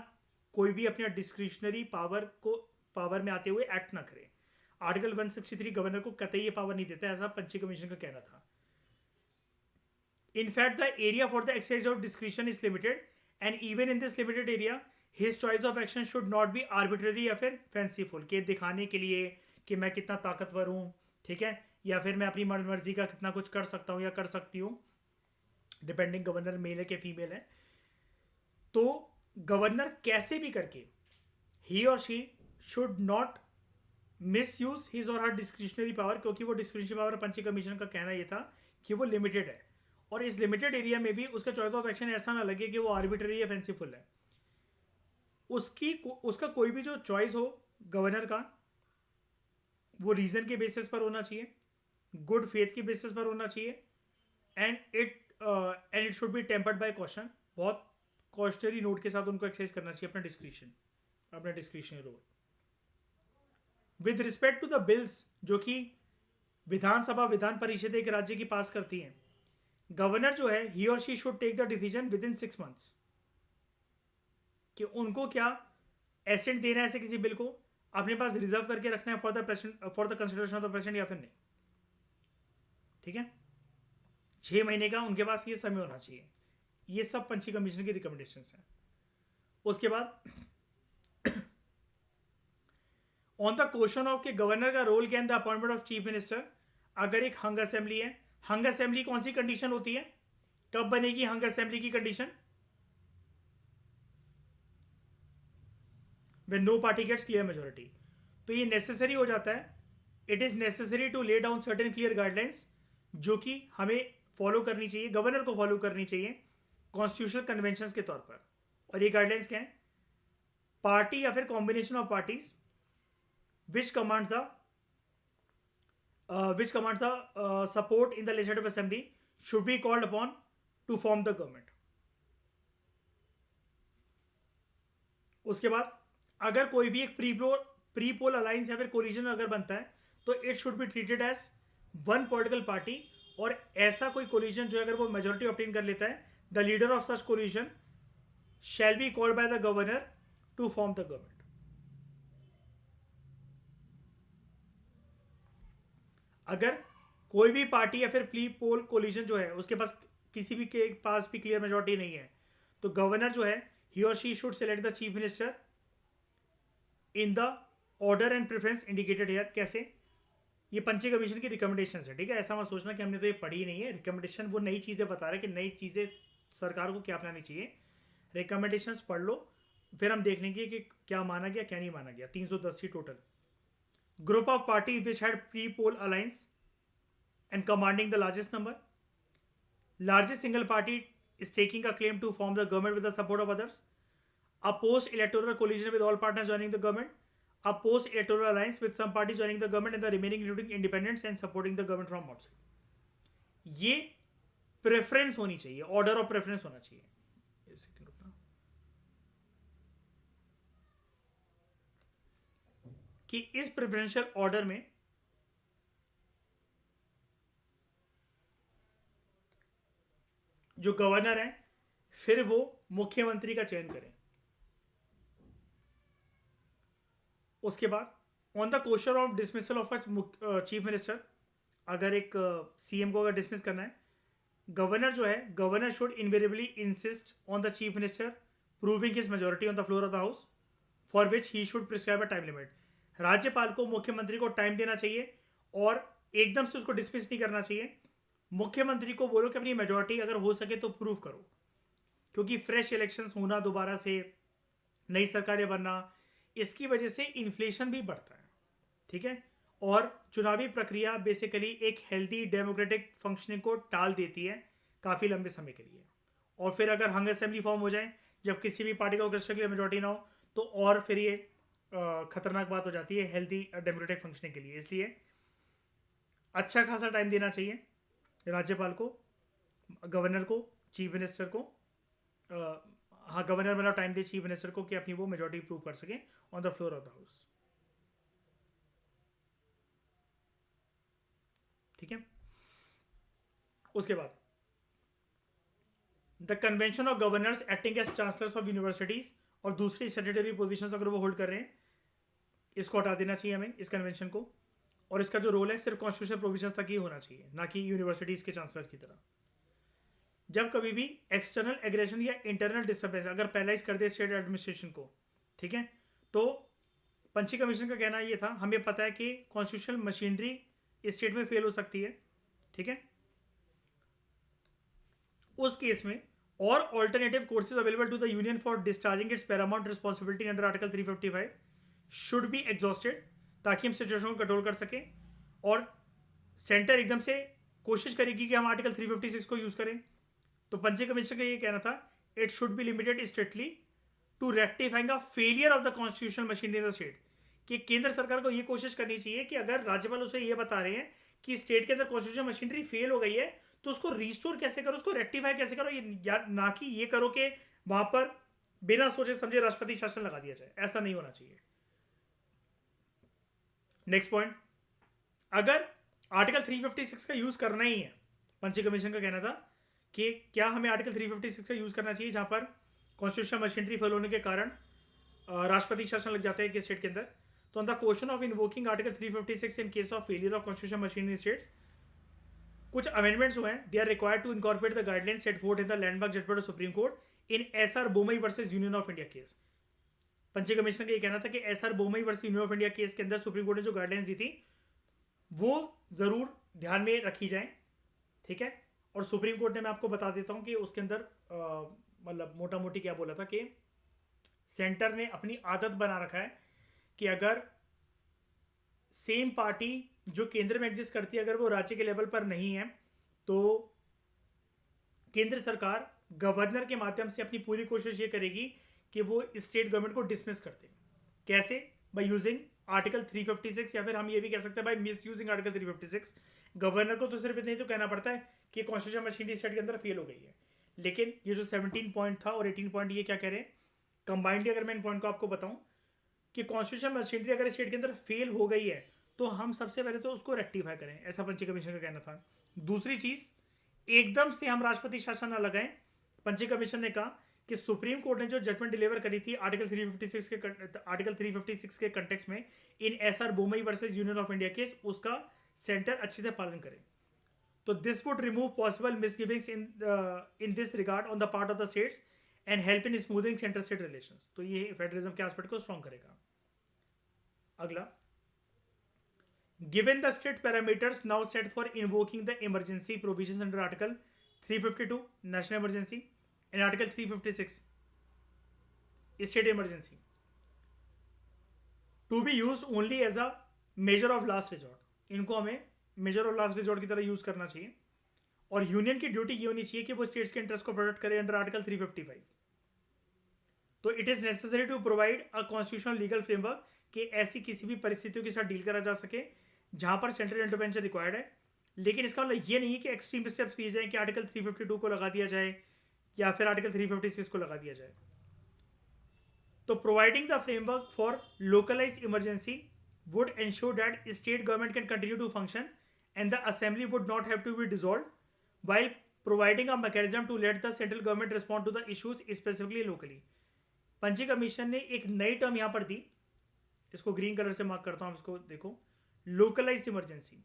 कोई भी अपने डिस्क्रिशनरी पावर में आते हुए एक्ट ना करे। आर्टिकल 163 गवर्नर को कतई ये पावर नहीं देता, ऐसा पंची कमीशन का कहना था। In fact, the area for the exercise of discretion is limited, and even in this limited area, his choice of action should not be arbitrary या फिर fanciful, के दिखाने के लिए कि मैं कितना ताकतवर हूँ, ठीक है, या फिर मैं अपनी मर्जी का कितना कुछ कर सकता हूँ या कर सकती हूँ, डिपेंडिंग गवर्नर मेल है कि फीमेल है। तो गवर्नर कैसे भी करके ही और she should not miss use his और हर डिस्क्रिशनरी पावर, क्योंकि वो डिस्क्रिशनरी पावर पंची कमीशन का कहना ये था कि वो लिमिटेड है, और इस लिमिटेड एरिया में भी उसका चॉइस ऑफ एक्शन ऐसा ना लगे कि वो आर्बिट्ररी या फेंसिफुल है। उसका कोई भी जो चॉइस हो गवर्नर का, वो रीजन के बेसिस पर होना चाहिए, गुड फेथ के बेसिस पर होना चाहिए, and it should be tempered by caution. बहुत कॉशनरी नोट के साथ उनको एक्सरसाइज करना चाहिए अपना discretionary role. With respect to the bills जो कि विधानसभा विधान परिषद एक राज्य की पास करती हैं, गवर्नर जो है ही और she should take the decision within 6 months कि उनको क्या एसेंट देना है ऐसे किसी बिल को, अपने पास रिजर्व करके रखना है for the consideration of the president या फिर नहीं। ठीक है, 6 महीने का उनके पास ये समय होना चाहिए। ये सब पंची कमीशन की रिकमेंडेशंस हैं। उसके बाद ऑन द क्वेश्चन ऑफ के गवर्नर का रोल क्या in the appointment of chief minister, अगर एक हंग असेंबली है, हंग असेंबली कौन सी कंडीशन होती है? कब बनेगी हंग असेंबली की condition? When no party gets clear majority. तो ये नेसेसरी हो जाता है, it is necessary to lay down certain clear guidelines जो कि हमें फॉलो करनी चाहिए, गवर्नर को फॉलो करनी चाहिए कॉन्स्टिट्यूशनल कन्वेंशन के तौर पर। और ये गाइडलाइंस क्या है? पार्टी या फिर combination of parties which commands the support in the legislative assembly should be called upon to form the government. उसके बाद अगर कोई भी एक प्री पोल अलायंस या फिर कोलिजन अगर बनता है तो it should be treated as one political party, और ऐसा कोई कोलिजन जो अगर वो मेजोरिटी ऑब्टेन कर लेता है, the leader of such coalition shall be called by the governor to form the government. अगर कोई भी पार्टी या फिर प्री पोल कोलिजन जो है उसके पास किसी भी के पास भी क्लियर मेजोरिटी नहीं है, तो गवर्नर जो है ही और she should select the chief minister in the order and preference indicated here. कैसे? ये पंची कमीशन की रिकमेंडेशन है, ठीक है, ऐसा मत सोचना कि हमने तो ये पढ़ी नहीं है। रिकमेंडेशन वो नई चीज़ें बता रहा है कि नई चीज़ें सरकार को क्या अपनानी चाहिए। रिकमेंडेशंस पढ़ लो फिर हम देख लेंगे कि क्या माना गया क्या नहीं माना गया। 310 ही total. Group of party which had pre poll alliance and commanding the largest number. Largest single party is taking a claim to form the government with the support of others. A post-electoral coalition with all partners joining the government. A post-electoral alliance with some parties joining the government and the remaining including independents and supporting the government from outside. ये प्रेफरेंस होनी चाहिए, ऑर्डर ऑफ प्रेफरेंस होना चाहिए। कि इस प्रेफरेंशियल ऑर्डर में जो गवर्नर है फिर वो मुख्यमंत्री का चयन करें। उसके बाद on the question of dismissal of chief minister, अगर एक सीएम को अगर डिसमिस करना है, गवर्नर जो है, governor should invariably insist on the chief minister proving his majority on the floor of the house for which he should prescribe a time limit. राज्यपाल को मुख्यमंत्री को टाइम देना चाहिए और एकदम से उसको डिसमिस नहीं करना चाहिए। मुख्यमंत्री को बोलो कि अपनी मेजोरिटी अगर हो सके तो प्रूव करो, क्योंकि फ्रेश इलेक्शंस होना, दोबारा से नई सरकारें बनना, इसकी वजह से इन्फ्लेशन भी बढ़ता है। ठीक है, और चुनावी प्रक्रिया बेसिकली एक हेल्दी डेमोक्रेटिक फंक्शनिंग को टाल देती है काफ़ी लंबे समय के लिए। और फिर अगर हंग असेंबली फॉर्म हो जाए जब किसी भी पार्टी का अग्रसर के लिए मेजोरिटी ना हो, तो और फिर ये खतरनाक बात हो जाती है हेल्दी डेमोक्रेटिक फंक्शनिंग के लिए। इसलिए अच्छा खासा टाइम देना चाहिए राज्यपाल को, गवर्नर को, चीफ मिनिस्टर को। हाँ, गवर्नर मतलब टाइम दे चीफ मिनिस्टर को कि अपनी वो मेजोरिटी प्रूव कर सके on the floor of the house. ठीक है, उसके बाद the convention of governors acting as chancellors of universities और दूसरी स्टैट्यूटरी पोजीशंस अगर वो होल्ड कर रहे हैं, इसको हटा देना चाहिए हमें, इस कन्वेंशन को। और इसका जो रोल है सिर्फ कॉन्स्टिट्यूशनल प्रोविजंस तक ही होना चाहिए, ना कि यूनिवर्सिटीज के चांसलर की तरह। जब कभी भी एक्सटर्नल एग्रेशन या इंटरनल डिस्टर्बेंस अगर पैरालाइज कर दे स्टेट एडमिनिस्ट्रेशन को, ठीक है, तो पंची कमीशन का कहना ये था, हमें पता है कि कॉन्स्टिट्यूशनल मशीनरी स्टेट में फेल हो सकती है। ठीक है, उस केस में और alternative courses available to the union for discharging its paramount responsibility under article 355 should be exhausted, ताकि हम सिचुएशन को कंट्रोल कर सकें। और सेंटर एकदम से कोशिश करेगी कि हम आर्टिकल 356 को यूज करें। तो पंची कमीशन का ये कहना था, it should be limited strictly to rectifying a failure of the constitutional machinery in the state. कि केंद्र सरकार को ये कोशिश करनी चाहिए कि अगर राज्यपाल उसे ये बता रहे हैं कि स्टेट के अंदर कॉन्स्टिट्यूशनल मशीनरी फेल हो गई है, तो उसको रिस्टोर कैसे करो, उसको रेक्टिफाई कैसे करो, ये ना कि ये करो कि वहां पर बिना सोचे समझे राष्ट्रपति शासन लगा दिया जाए। ऐसा नहीं होना चाहिए। नेक्स्ट पॉइंट, अगर आर्टिकल 356 का यूज करना ही है, पंची कमीशन का कहना था कि क्या हमें आर्टिकल 356 का यूज करना चाहिए जहां पर कॉन्स्टिट्यूशनल मशीनरी फेल होने के कारण राष्ट्रपति शासन लग जाता है कि स्टेट के अंदर। तो on the question of invoking article 356 in case of failure of constitutional machinery states, कुछ अमेंडमेंट्स हुए हैं। They are required to incorporate the guidelines set forth in the landmark judgement of Supreme Court in SR Bommai versus Union of India case. Punchhi commission का ये कहना था कि SR Bommai versus Union of India case के अंदर सुप्रीम कोर्ट ने जो गाइडलाइंस दी थी वो जरूर ध्यान में रखी जाए। ठीक है, और सुप्रीम कोर्ट ने, मैं आपको बता देता हूं कि उसके अंदर मतलब मोटा मोटी क्या बोला था कि सेंटर ने अपनी आदत बना रखा है कि अगर सेम पार्टी जो केंद्र में एग्जिस्ट करती है अगर वो राज्य के लेवल पर नहीं है, तो केंद्र सरकार गवर्नर के माध्यम से अपनी पूरी कोशिश ये करेगी कि वो स्टेट गवर्नमेंट को डिसमिस कर दे। कैसे? बाय यूजिंग आर्टिकल 356, या फिर हम ये भी कह सकते हैं by misusing article 356। Governor को तो सिर्फ इतना ही तो कहना पड़ता है कि कॉन्स्टिट्यूशन मशीनरी स्टेट के अंदर फेल हो गई है, लेकिन ये जो 17 पॉइंट था और 18 पॉइंट ये क्या कह रहे हैं कंबाइंडली, अगर मैं इन पॉइंट को आपको बताऊं कि कॉन्स्टिट्यूशन मशीनरी अगर स्टेट के अंदर फेल हो गई है तो हम सबसे पहले तो उसको रेक्टिफाई करें, ऐसा पंची कमीशन का कहना था। दूसरी चीज, एकदम से हम राष्ट्रपति शासन न लगाएं। पंची कमीशन ने कहा कि सुप्रीम कोर्ट ने जो जजमेंट डिलीवर करी थी आर्टिकल 356 के कंटेक्स्ट में in SR Bommai versus Union of India case, उसका सेंटर अच्छे से पालन करे। तो this would remove possible misgivings in this regard on the part of the states and help in smoothing centre state relations. तो ये फेडरलिज्म के एस्पेक्ट को स्ट्रॉन्ग करेगा। अगला, given the strict parameters now set for invoking the emergency provisions under article 352 national emergency and article 356 state emergency to be use only as a measure of last resort, इनको हमें मेजर ऑफ लास्ट रिजॉर्ट की तरह यूज करना चाहिए। और यूनियन की ड्यूटी ये होनी चाहिए कि वो स्टेट्स के इंटरेस्ट को प्रोटेक्ट करे अंडर आर्टिकल 355। तो it is necessary to provide a constitutional legal framework कि ऐसी किसी भी परिस्थितियों के साथ डील करा जा सके जहां पर सेंट्रल इंटरवेंशन रिक्वायर्ड है। लेकिन इसका मतलब ये नहीं है कि एक्सट्रीम स्टेप्स लिए जाएं कि आर्टिकल 352 को लगा दिया जाए या फिर आर्टिकल 356 को लगा दिया जाए। तो providing the framework for localise emergency would ensure that state government can continue to function and the assembly would not have to be dissolved while providing a mechanism to let the central government respond to the issues specifically locally। Punchhi commission ने एक नई टर्म यहां पर दी, इसको ग्रीन कलर से मार्क करता हूं, इसको देखो, लोकलाइज्ड इमरजेंसी।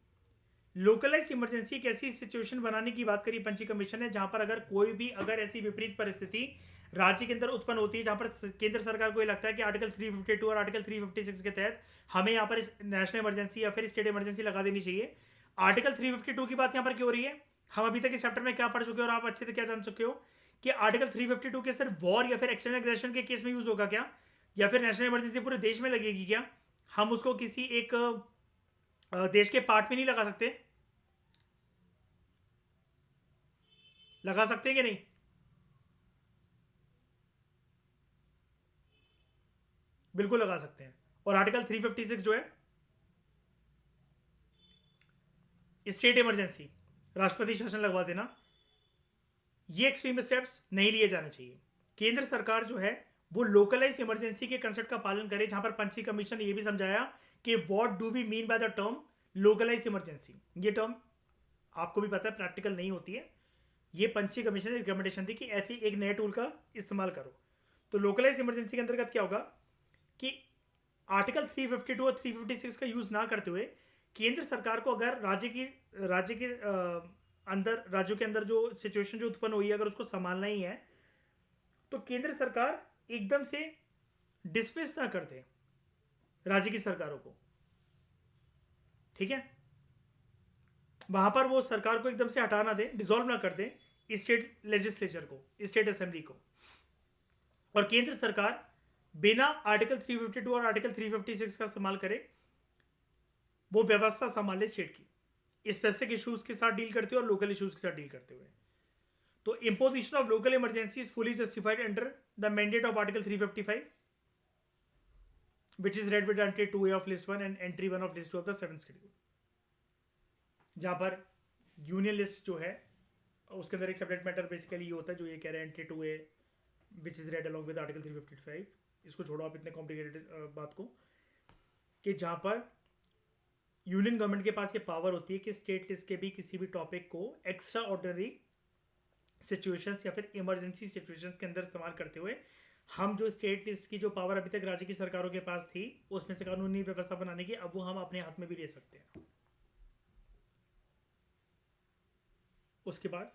लोकलाइज्ड इमरजेंसी एक ऐसी सिचुएशन बनाने की बात करी पंची कमीशन ने जहां पर अगर ऐसी विपरीत परिस्थिति राज्य के अंदर उत्पन्न होती है जहां पर केंद्र सरकार को ये लगता है कि आर्टिकल 352 और आर्टिकल 356 के तहत हमें यहाँ पर नेशनल इमरजेंसी या फिर स्टेट इमरजेंसी लगा देनी चाहिए। आर्टिकल 352 की बात यहाँ पर क्यों हो रही है? हम अभी तक इस चैप्टर में क्या पढ़ चुके हो और आप अच्छे से क्या जान चुके हो कि आर्टिकल 352 के सिर्फ वॉर या फिर एक्सटर्नल एग्रेशन के केस में यूज होगा क्या, या फिर नेशनल इमरजेंसी पूरे देश में लगेगी क्या? हम उसको किसी एक देश के पार्ट में नहीं लगा सकते, लगा सकते हैं कि नहीं? बिल्कुल लगा सकते हैं। और आर्टिकल 356 जो है स्टेट इमरजेंसी, राष्ट्रपति शासन लगवा देना, ये एक्सट्रीम स्टेप्स नहीं लिए जाने चाहिए। केंद्र सरकार जो है वो लोकलाइज्ड इमरजेंसी के कंसेप्ट का पालन करे, जहां पर पंची कमीशन ने यह भी समझाया कि what do we mean by the term localised emergency. ये टर्म आपको भी पता है प्रैक्टिकल नहीं होती है, ये पंची कमीशन ने रिकमेंडेशन दी कि ऐसी एक नए टूल का इस्तेमाल करो। तो लोकलाइज्ड इमरजेंसी के अंतर्गत क्या होगा कि आर्टिकल 352 और 356 का यूज ना करते हुए केंद्र सरकार को अगर राज्यों के अंदर जो सिचुएशन जो उत्पन्न हुई है अगर उसको संभालना ही है तो केंद्र सरकार एकदम से डिसमिस ना कर दे राज्य की सरकारों को, ठीक है, वहां पर वो सरकार को एकदम से हटा ना दे, डिसॉल्व ना कर दे स्टेट लेजिस्लेचर को, स्टेट असेंबली को, और केंद्र सरकार बिना आर्टिकल 352 और आर्टिकल 356 का इस्तेमाल करे वो व्यवस्था संभाले स्टेट की, स्पेसिफिक इश्यूज के साथ डील करते हुए और लोकल इश्यूज के साथ डील करते हुए। तो imposition of local emergency is fully justified under the mandate of article 355 which is read with entry 2A of list 1 and entry 1 of list 2 of the 7th schedule, जहां पर यूनियन लिस्ट जो है उसके अंदर एक सेपरेट मैटर बेसिकली ये होता है जो ये कह रहे हैं entry 2A which is red along with article 355। इसको छोड़ो आप इतने कॉम्प्लिकेटेड बात को, कि जहां पर यूनियन गवर्नमेंट के पास ये पावर होती है कि स्टेट लिस्ट के भी किसी भी टॉपिक को एक्स्ट्रा ऑर्डिनरी सिचुएशंस या फिर इमरजेंसी सिचुएशंस के अंदर इस्तेमाल करते हुए हम जो स्टेट लिस्ट की जो पावर अभी तक राज्य की सरकारों के पास थी उसमें से कानूनी व्यवस्था बनाने की अब वो हम अपने हाथ में भी ले सकते हैं। उसके बाद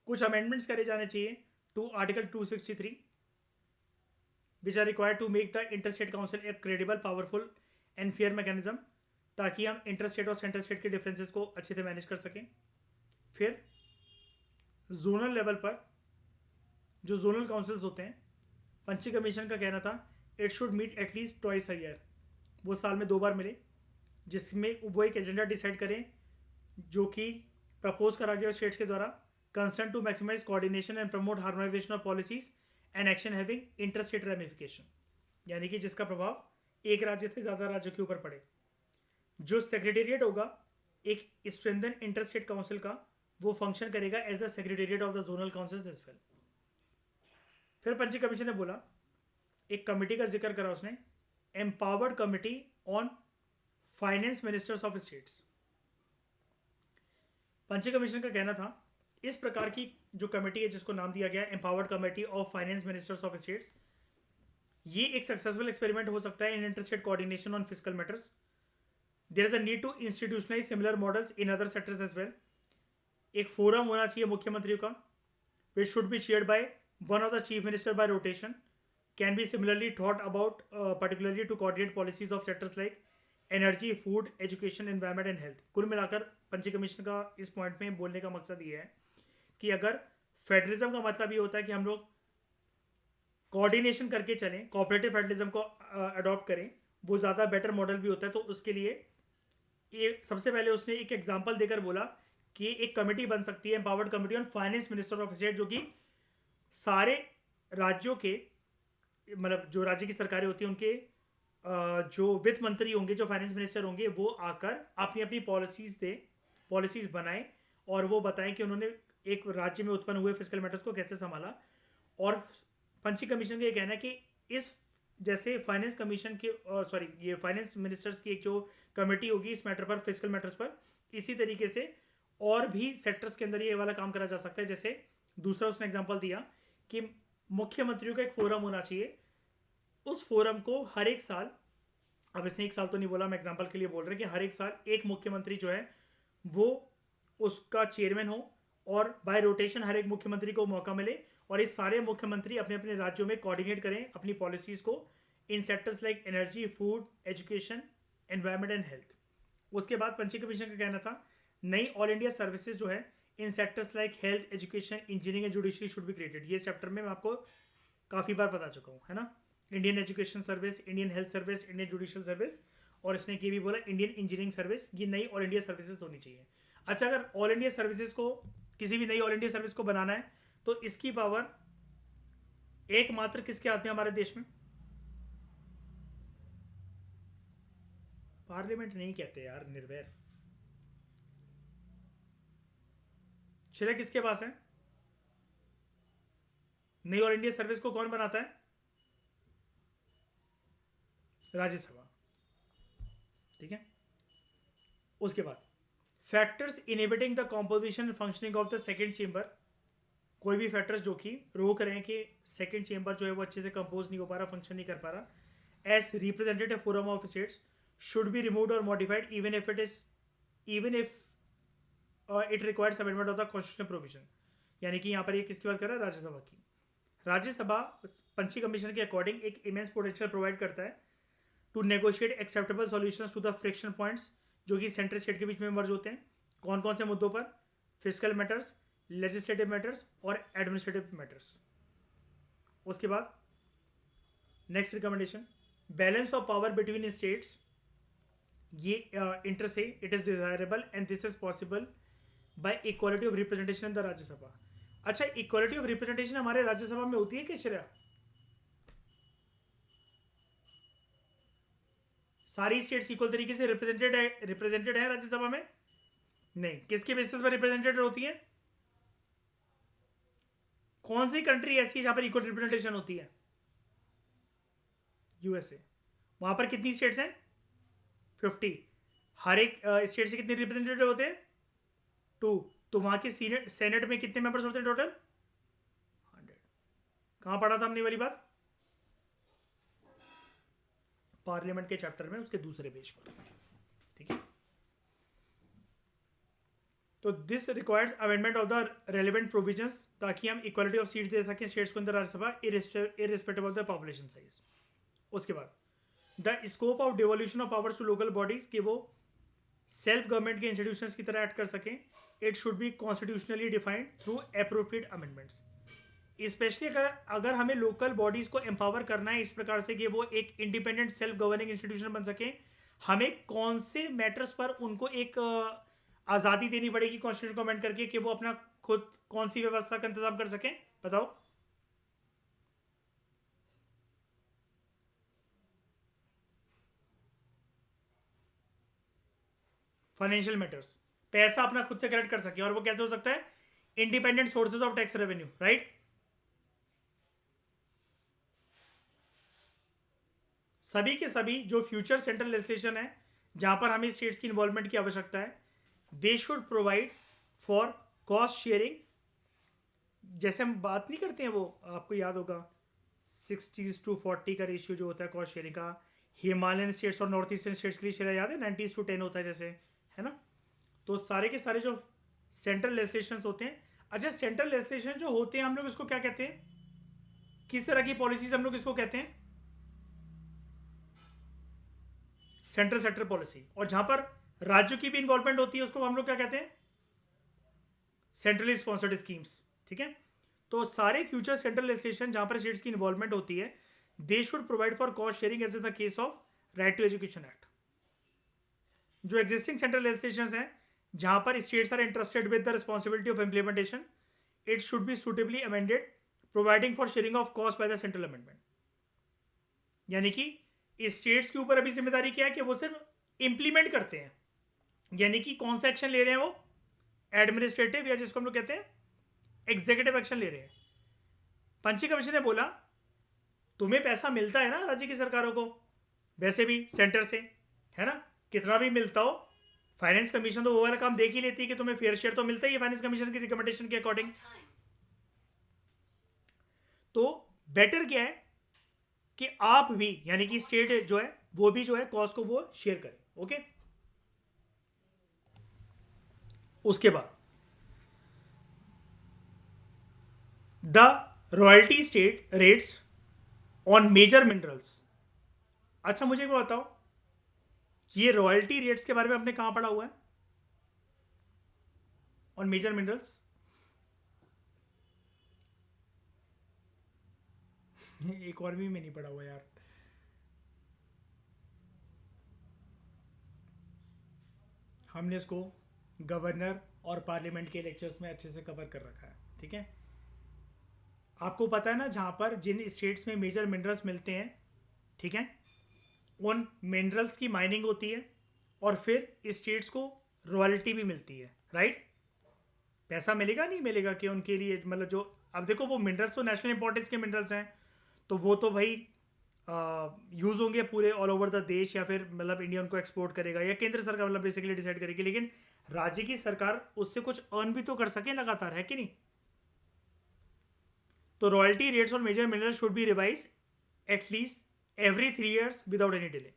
कुछ अमेंडमेंट्स करे जाने चाहिए to article 263 which are required to make the inter state council a credible, powerful and fair mechanism, ताकि हम इंटर स्टेट और सेंटर स्टेट के डिफरेंसेस को अच्छे से मैनेज कर सकें। फिर जोनल लेवल पर जो जोनल काउंसिल्स होते हैं, पंची कमीशन का कहना था it should meet at least twice a year, वो साल में 2 बार मिले, जिसमें वो एक एजेंडा डिसाइड करें जो कि प्रपोज करा गया स्टेट्स के द्वारा, concern to maximise coordination and promote harmonisation of policies and action having inter state ramification, यानी कि जिसका प्रभाव एक राज्य से ज़्यादा राज्यों के ऊपर पड़े। जो सेक्रेटेरिएट होगा एक स्ट्रेंथन इंटर स्टेट काउंसिल का, वो फंक्शन करेगा as the secretariat of the zonal councils as well. फिर पंची कमीशन ने बोला, एक कमेटी का जिक्र करा उसने, empowered committee on finance ministers of states. Punchhi commission का कहना था इस प्रकार की जो कमेटी है जिसको नाम दिया गया empowered committee of finance ministers of states, ये एक सक्सेसफुल एक्सपेरिमेंट हो सकता है in inter state coordination on fiscal matters. There is a need to institutionalise similar models in other sectors as well. एक फोरम होना चाहिए मुख्यमंत्रियों का which should be chaired by one of the chief minister by rotation, can be similarly thought about particularly to coordinate policies of sectors like energy, food, education, environment and health। कुल मिलाकर पंची कमीशन का इस पॉइंट में बोलने का मकसद ये है कि अगर फेडरलिज्म का मतलब ये होता है कि हम लोग कोऑर्डिनेशन करके चलें, कोऑपरेटिव फेडरलिज्म को अडॉप्ट करें, वो ज़्यादा बेटर मॉडल भी होता है। तो उसके लिए ये सबसे पहले उसने एक एग्जांपल देकर बोला कि एक कमेटी बन सकती है, empowered committee on finance minister of state, जो कि सारे राज्यों के, मतलब जो राज्य की सरकारें होती हैं उनके जो वित्त मंत्री होंगे, जो फाइनेंस मिनिस्टर होंगे, वो आकर अपनी अपनी पॉलिसीज बनाएं और वो बताएं कि उन्होंने एक राज्य में उत्पन्न हुए फिजिकल मैटर्स को कैसे संभाला। और पंची कमीशन का ये कहना है कि इस जैसे फाइनेंस कमीशन के ये फाइनेंस मिनिस्टर्स की एक जो कमेटी होगी इस मैटर पर, फिजिकल मैटर्स पर, इसी तरीके से और भी सेक्टर्स के अंदर ये वाला काम करा जा सकता है। जैसे दूसरा उसने एग्जांपल दिया कि मुख्यमंत्रियों का एक फोरम होना चाहिए, उस फोरम को हर एक साल, अब इसने एक साल तो नहीं बोला, मैं एग्जांपल के लिए बोल रहा हूँ कि हर एक साल एक मुख्यमंत्री जो है वो उसका चेयरमैन हो और बाय रोटेशन हर एक मुख्यमंत्री को मौका मिले और इस सारे मुख्यमंत्री अपने अपने राज्यों में कोऑर्डिनेट करें अपनी पॉलिसीज को in sectors like energy, food, education, environment and health. उसके बाद पंची कमीशन का कहना था नई ऑल इंडिया सर्विसेज जो है in sectors like health, education, engineering and judiciary should be created. ये चैप्टर में मैं आपको काफ़ी बार बता चुका हूँ, है ना। Indian education service, Indian health service, Indian judicial service, और इसने ये भी बोला इंडियन इंजीनियरिंग सर्विस, ये नई ऑल इंडिया सर्विसेज होनी चाहिए। अच्छा, अगर ऑल इंडिया सर्विसेज को, किसी भी नई ऑल इंडिया सर्विस को बनाना है तो इसकी पावर एकमात्र किसके हाथ में हमारे देश में? पार्लियामेंट नहीं कहते यार, निर्वैर, श्रेय किसके पास है? नई ऑल इंडिया सर्विस को कौन बनाता है? राज्यसभा, ठीक है। उसके बाद factors inhibiting the composition functioning of the second chamber, कोई भी फैक्टर्स जो कि रोक रहे हैं कि सेकेंड चेंबर जो है वो अच्छे से कंपोज नहीं हो पा रहा, फंक्शन नहीं कर पा रहा, as representative forum of states should be removed और modified even if it requires amendment of the constitutional provision. यानी कि यहाँ पर ये किसकी बात कर रहा है? राज्यसभा की। राज्यसभा पंची कमीशन के अकॉर्डिंग एक इमेंस पोटेंशियल प्रोवाइड करता है to negotiate acceptable solutions to the friction points जो कि सेंट्रल स्टेट के बीच में मर्ज होते हैं। कौन कौन से मुद्दों पर? फिजिकल मैटर्स, लेजिस्लेटिव मैटर्स और एडमिनिस्ट्रेटिव मैटर्स। उसके बाद next recommendation, balance of power between states, ये इंटर से it is desirable and this is possible by equality of representation in the Rajya Sabha. अच्छा, इक्वालिटी ऑफ रिप्रेजेंटेशन हमारे राज्यसभा में होती है क्या श्रेया? सारी स्टेट्स इक्वल तरीके से रिप्रेजेंटेड है राज्यसभा में? नहीं। किसके बेसिस पर रिप्रेजेंटेड होती है? कौन सी कंट्री ऐसी है जहां पर इक्वल रिप्रेजेंटेशन होती है? यूएसए। वहां पर कितनी स्टेट्स हैं? 50। हर एक स्टेट से कितने रिप्रेजेंटेटिव होते हैं? 2। तो वहां के सेनेट में कितने मेंबर्स होते हैं टोटल? 100। कहां पढ़ा था हमने वाली बात? पार्लियामेंट के चैप्टर में, उसके दूसरे पेज पर, ठीक है। तो this requires amendment of the relevant provisions ताकि हम इक्वालिटी ऑफ सीट्स दे सकें स्टेट्स को अंदर Rajya Sabha irrespective of the population size. उसके बाद the scope of devolution of powers to local bodies, कि वो सेल्फ गवर्नमेंट के इंस्टीट्यूशंस की तरह एक्ट कर सकें, it should B constitutionally defined through appropriate amendments. Specially अगर हमें लोकल बॉडीज को एम्पावर करना है इस प्रकार से कि वो एक इंडिपेंडेंट सेल्फ गवर्निंग इंस्टीट्यूशन बन सके, हमें कौन से मैटर्स पर उनको एक आज़ादी देनी पड़ेगी कॉन्स्टिट्यूशन को अमेंड करके कि वो अपना खुद कौन सी व्यवस्था का इंतजाम कर सकें? बताओ। फाइनेंशियल मैटर्स, पैसा अपना खुद से कलेक्ट कर सके, और वो कैसे हो सकता है? Independent sources of tax revenue, right. सभी के सभी जो फ्यूचर सेंट्रल लेजिस्लेशन है जहां पर हमें स्टेट्स की इन्वॉल्वमेंट की आवश्यकता है, they should provide for cost sharing. जैसे हम बात नहीं करते हैं, वो आपको याद होगा 60:40 का रेशियो जो होता है कॉस्ट शेयरिंग का, हिमालयन स्टेट्स और नॉर्थ ईस्टर्न स्टेट्स के लिए शेयर याद है 90:10 होता है जैसे, है ना। तो सारे के सारे जो सेंट्रल लेजिस्लेशन होते हैं, अच्छा सेंट्रल लेजिस्लेशन जो होते हैं हम लोग इसको क्या कहते हैं? किस तरह की पॉलिसीज हम लोग इसको कहते हैं? Central sector policy. और जहां पर राज्यों की भी इन्वॉल्वमेंट होती है उसको हम लोग क्या कहते हैं? सेंट्रली स्पॉन्सर्ड स्कीम्स, ठीक है। तो सारे फ्यूचर सेंट्रल लेजिस्लेशन जहां पर स्टेट्स की इन्वॉल्वमेंट होती है, they should provide for cost sharing as in the case of right to education act. जो एग्जिस्टिंग सेंट्रल लेजिस्लेशन हैं जहां पर states are interested with the responsibility of implementation, it should be suitably amended providing for sharing of cost by the central amendment. यानी कि स्टेट्स के ऊपर अभी जिम्मेदारी क्या है कि वो सिर्फ इंप्लीमेंट करते हैं, यानी कि कौन सा एक्शन ले रहे हैं वो एडमिनिस्ट्रेटिव या जिसको हम लोग कहते हैं एग्जीक्यूटिव एक्शन ले रहे हैं. पंची कमीशन ने बोला तुम्हें पैसा मिलता है ना राज्य की सरकारों को, वैसे भी सेंटर से, है ना, कितना भी मिलता हो, फाइनेंस कमीशन तो वो वाला काम देख ही लेती है कि तुम्हें फेयर शेयर तो मिलता ही है फाइनेंस कमीशन की रिकमेंडेशन के अकॉर्डिंग. तो बेटर क्या है कि आप भी यानी कि स्टेट जो है वो भी जो है कॉस्ट को वो शेयर करें. ओके, उसके बाद the royalty state rates on major minerals. अच्छा मुझे भी बताओ ये रॉयल्टी रेट्स के बारे में आपने कहां पढ़ा हुआ है ऑन मेजर मिनरल्स? एक और भी में नहीं पढ़ा हुआ यार. हमने इसको गवर्नर और पार्लियामेंट के लेक्चर्स में अच्छे से कवर कर रखा है. ठीक है, आपको पता है ना जहां पर जिन स्टेट्स में मेजर मिनरल्स मिलते हैं, ठीक है, उन मिनरल्स की माइनिंग होती है और फिर स्टेट्स को रॉयल्टी भी मिलती है. राइट, पैसा मिलेगा नहीं मिलेगा कि उनके लिए, मतलब जो अब देखो वो मिनरल्स तो नेशनल इंपॉर्टेंस के मिनरल्स हैं, तो वो तो भाई यूज़ होंगे पूरे ऑल ओवर द देश, या फिर मतलब इंडिया उनको एक्सपोर्ट करेगा या केंद्र सरकार मतलब बेसिकली डिसाइड करेगी, लेकिन राज्य की सरकार उससे कुछ अर्न भी तो कर सके लगातार, है कि नहीं. तो royalty rates on major minerals should be revise at least every 3 years without any delay.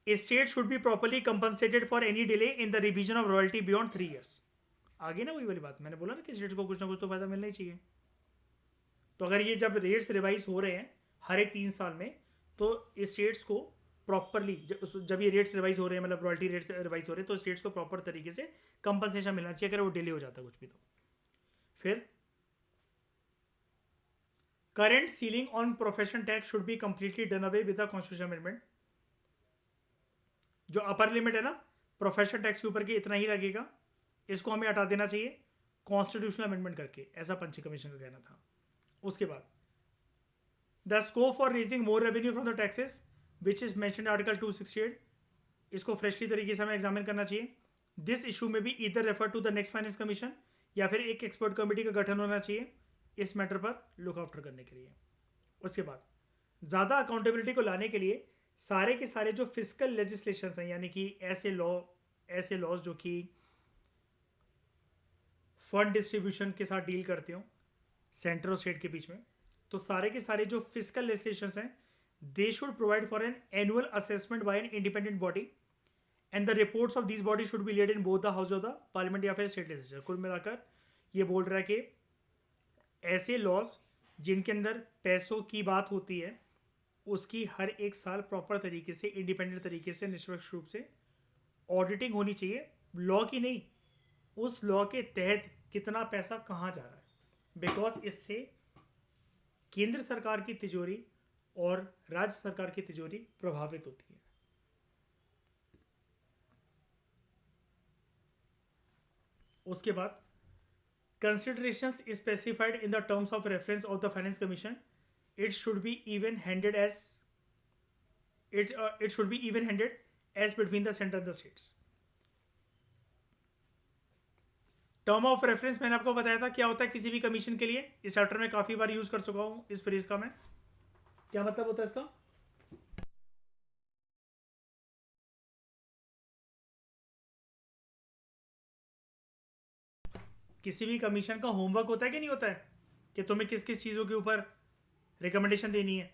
A state should be properly compensated for any delay in the revision of royalty beyond 3 years. आगे ना वही वाली बात मैंने बोला ना कि स्टेट्स को कुछ ना कुछ तो फायदा मिलना ही चाहिए. तो अगर ये जब रेट्स रिवाइज हो रहे हैं हर एक 3 साल में, तो स्टेट्स को प्रॉपरली जब ये रेट्स रिवाइज हो रहे हैं, मतलब रॉयल्टी रेट्स रिवाइज हो रहे हैं, तो स्टेट्स को प्रॉपर तरीके से कंपनसेशन मिलना चाहिए अगर वो डिले हो जाता है कुछ भी. तो फिर current ceiling on profession tax should be completely done away with the constitutional amendment. जो अपर लिमिट है ना प्रोफेशनल टैक्स के ऊपर के इतना ही लगेगा, इसको हमें हटा देना चाहिए कॉन्स्टिट्यूशनल अमेंडमेंट करके, ऐसा पंची कमीशन का कहना था. उसके बाद the scope for raising more revenue from the taxes which is mentioned article 268, इसको फ्रेशली तरीके से हमें एग्जामिन करना चाहिए. दिस इशू में भी इधर refer to the next finance commission या फिर एक एक्सपर्ट कमेटी का गठन होना चाहिए इस मैटर पर लुक आफ्टर करने के लिए. उसके बाद ज़्यादा अकाउंटेबिलिटी को लाने के लिए सारे के सारे जो फिजिकल लेजिस्लेशन हैं, यानी कि ऐसे लॉज जो कि फंड डिस्ट्रीब्यूशन के साथ डील करते हो सेंटर और स्टेट के बीच में, तो सारे के सारे जो फिजिकल लेजिस्लेशन हैं they should provide for an annual assessment by an independent body and the reports of this body should be laid in both the house of the parliament या फिर स्टेट लेजिस्लेचर. कुल मिलाकर ये बोल रहा है कि ऐसे लॉज जिनके अंदर पैसों की बात होती है उसकी हर एक साल प्रॉपर तरीके से इंडिपेंडेंट तरीके से निष्पक्ष रूप से ऑडिटिंग होनी चाहिए. लॉ की नहीं, उस लॉ के तहत कितना पैसा कहाँ जा रहा है, बिकॉज इससे केंद्र सरकार की तिजोरी और राज्य सरकार की तिजोरी प्रभावित होती है. उसके बाद considerations specified in the terms of reference of the finance commission, it should be even handed as it should be even handed as between the center and the states. Term of reference मैंने आपको बताया था क्या होता है किसी भी कमीशन के लिए. इस चैप्टर में काफी बार यूज कर चुका हूं इस फ्रेज का मैं. क्या मतलब होता है इसका? किसी भी कमीशन का होमवर्क होता है कि नहीं होता है कि तुम्हें किस किस चीज़ों के ऊपर रिकमेंडेशन देनी है.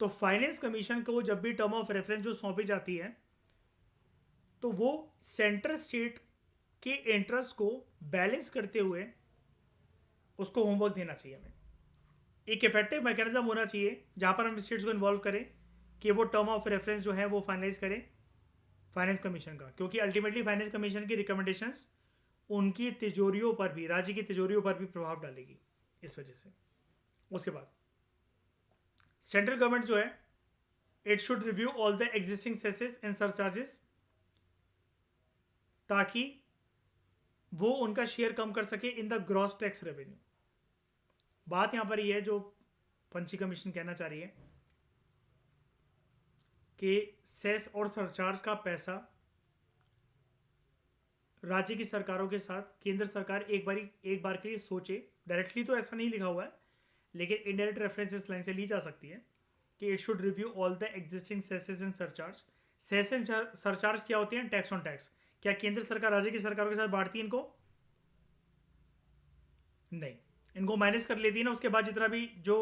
तो फाइनेंस कमीशन को जब भी टर्म ऑफ रेफरेंस जो सौंपी जाती है तो वो सेंट्रल स्टेट के इंटरेस्ट को बैलेंस करते हुए उसको होमवर्क देना चाहिए. हमें एक इफेक्टिव मैकेनिज्म होना चाहिए जहाँ पर हम स्टेट्स को इन्वॉल्व करें कि वो टर्म ऑफ रेफरेंस जो है वो फाइनलाइज करें फाइनेंस कमीशन का, क्योंकि अल्टीमेटली फाइनेंस कमीशन की रिकमेंडेशंस उनकी तिजोरियों पर भी, राज्य की तिजोरियों पर भी प्रभाव डालेगी इस वजह से। उसके बाद सेंट्रल गवर्नमेंट जो है, it should review all the existing cesses and surcharges, ताकि वो उनका शेयर कम कर सके in the gross tax revenue. बात यहां पर ये है जो पंची कमीशन कहना चाह रही है कि सेस और सरचार्ज का पैसा राज्य की सरकारों के साथ केंद्र सरकार एक बार के लिए सोचे। डायरेक्टली तो ऐसा नहीं लिखा हुआ है, लेकिन इनडायरेक्ट रेफरेंस इस लाइन से ली जा सकती है कि it should review all the existing cesses and surcharge. Cess and surcharge क्या होते हैं? Tax on tax. क्या केंद्र सरकार राज्य की सरकारों के साथ बांटती है इनको? नहीं, इनको माइनस कर लेती है ना। उसके बाद जितना भी जो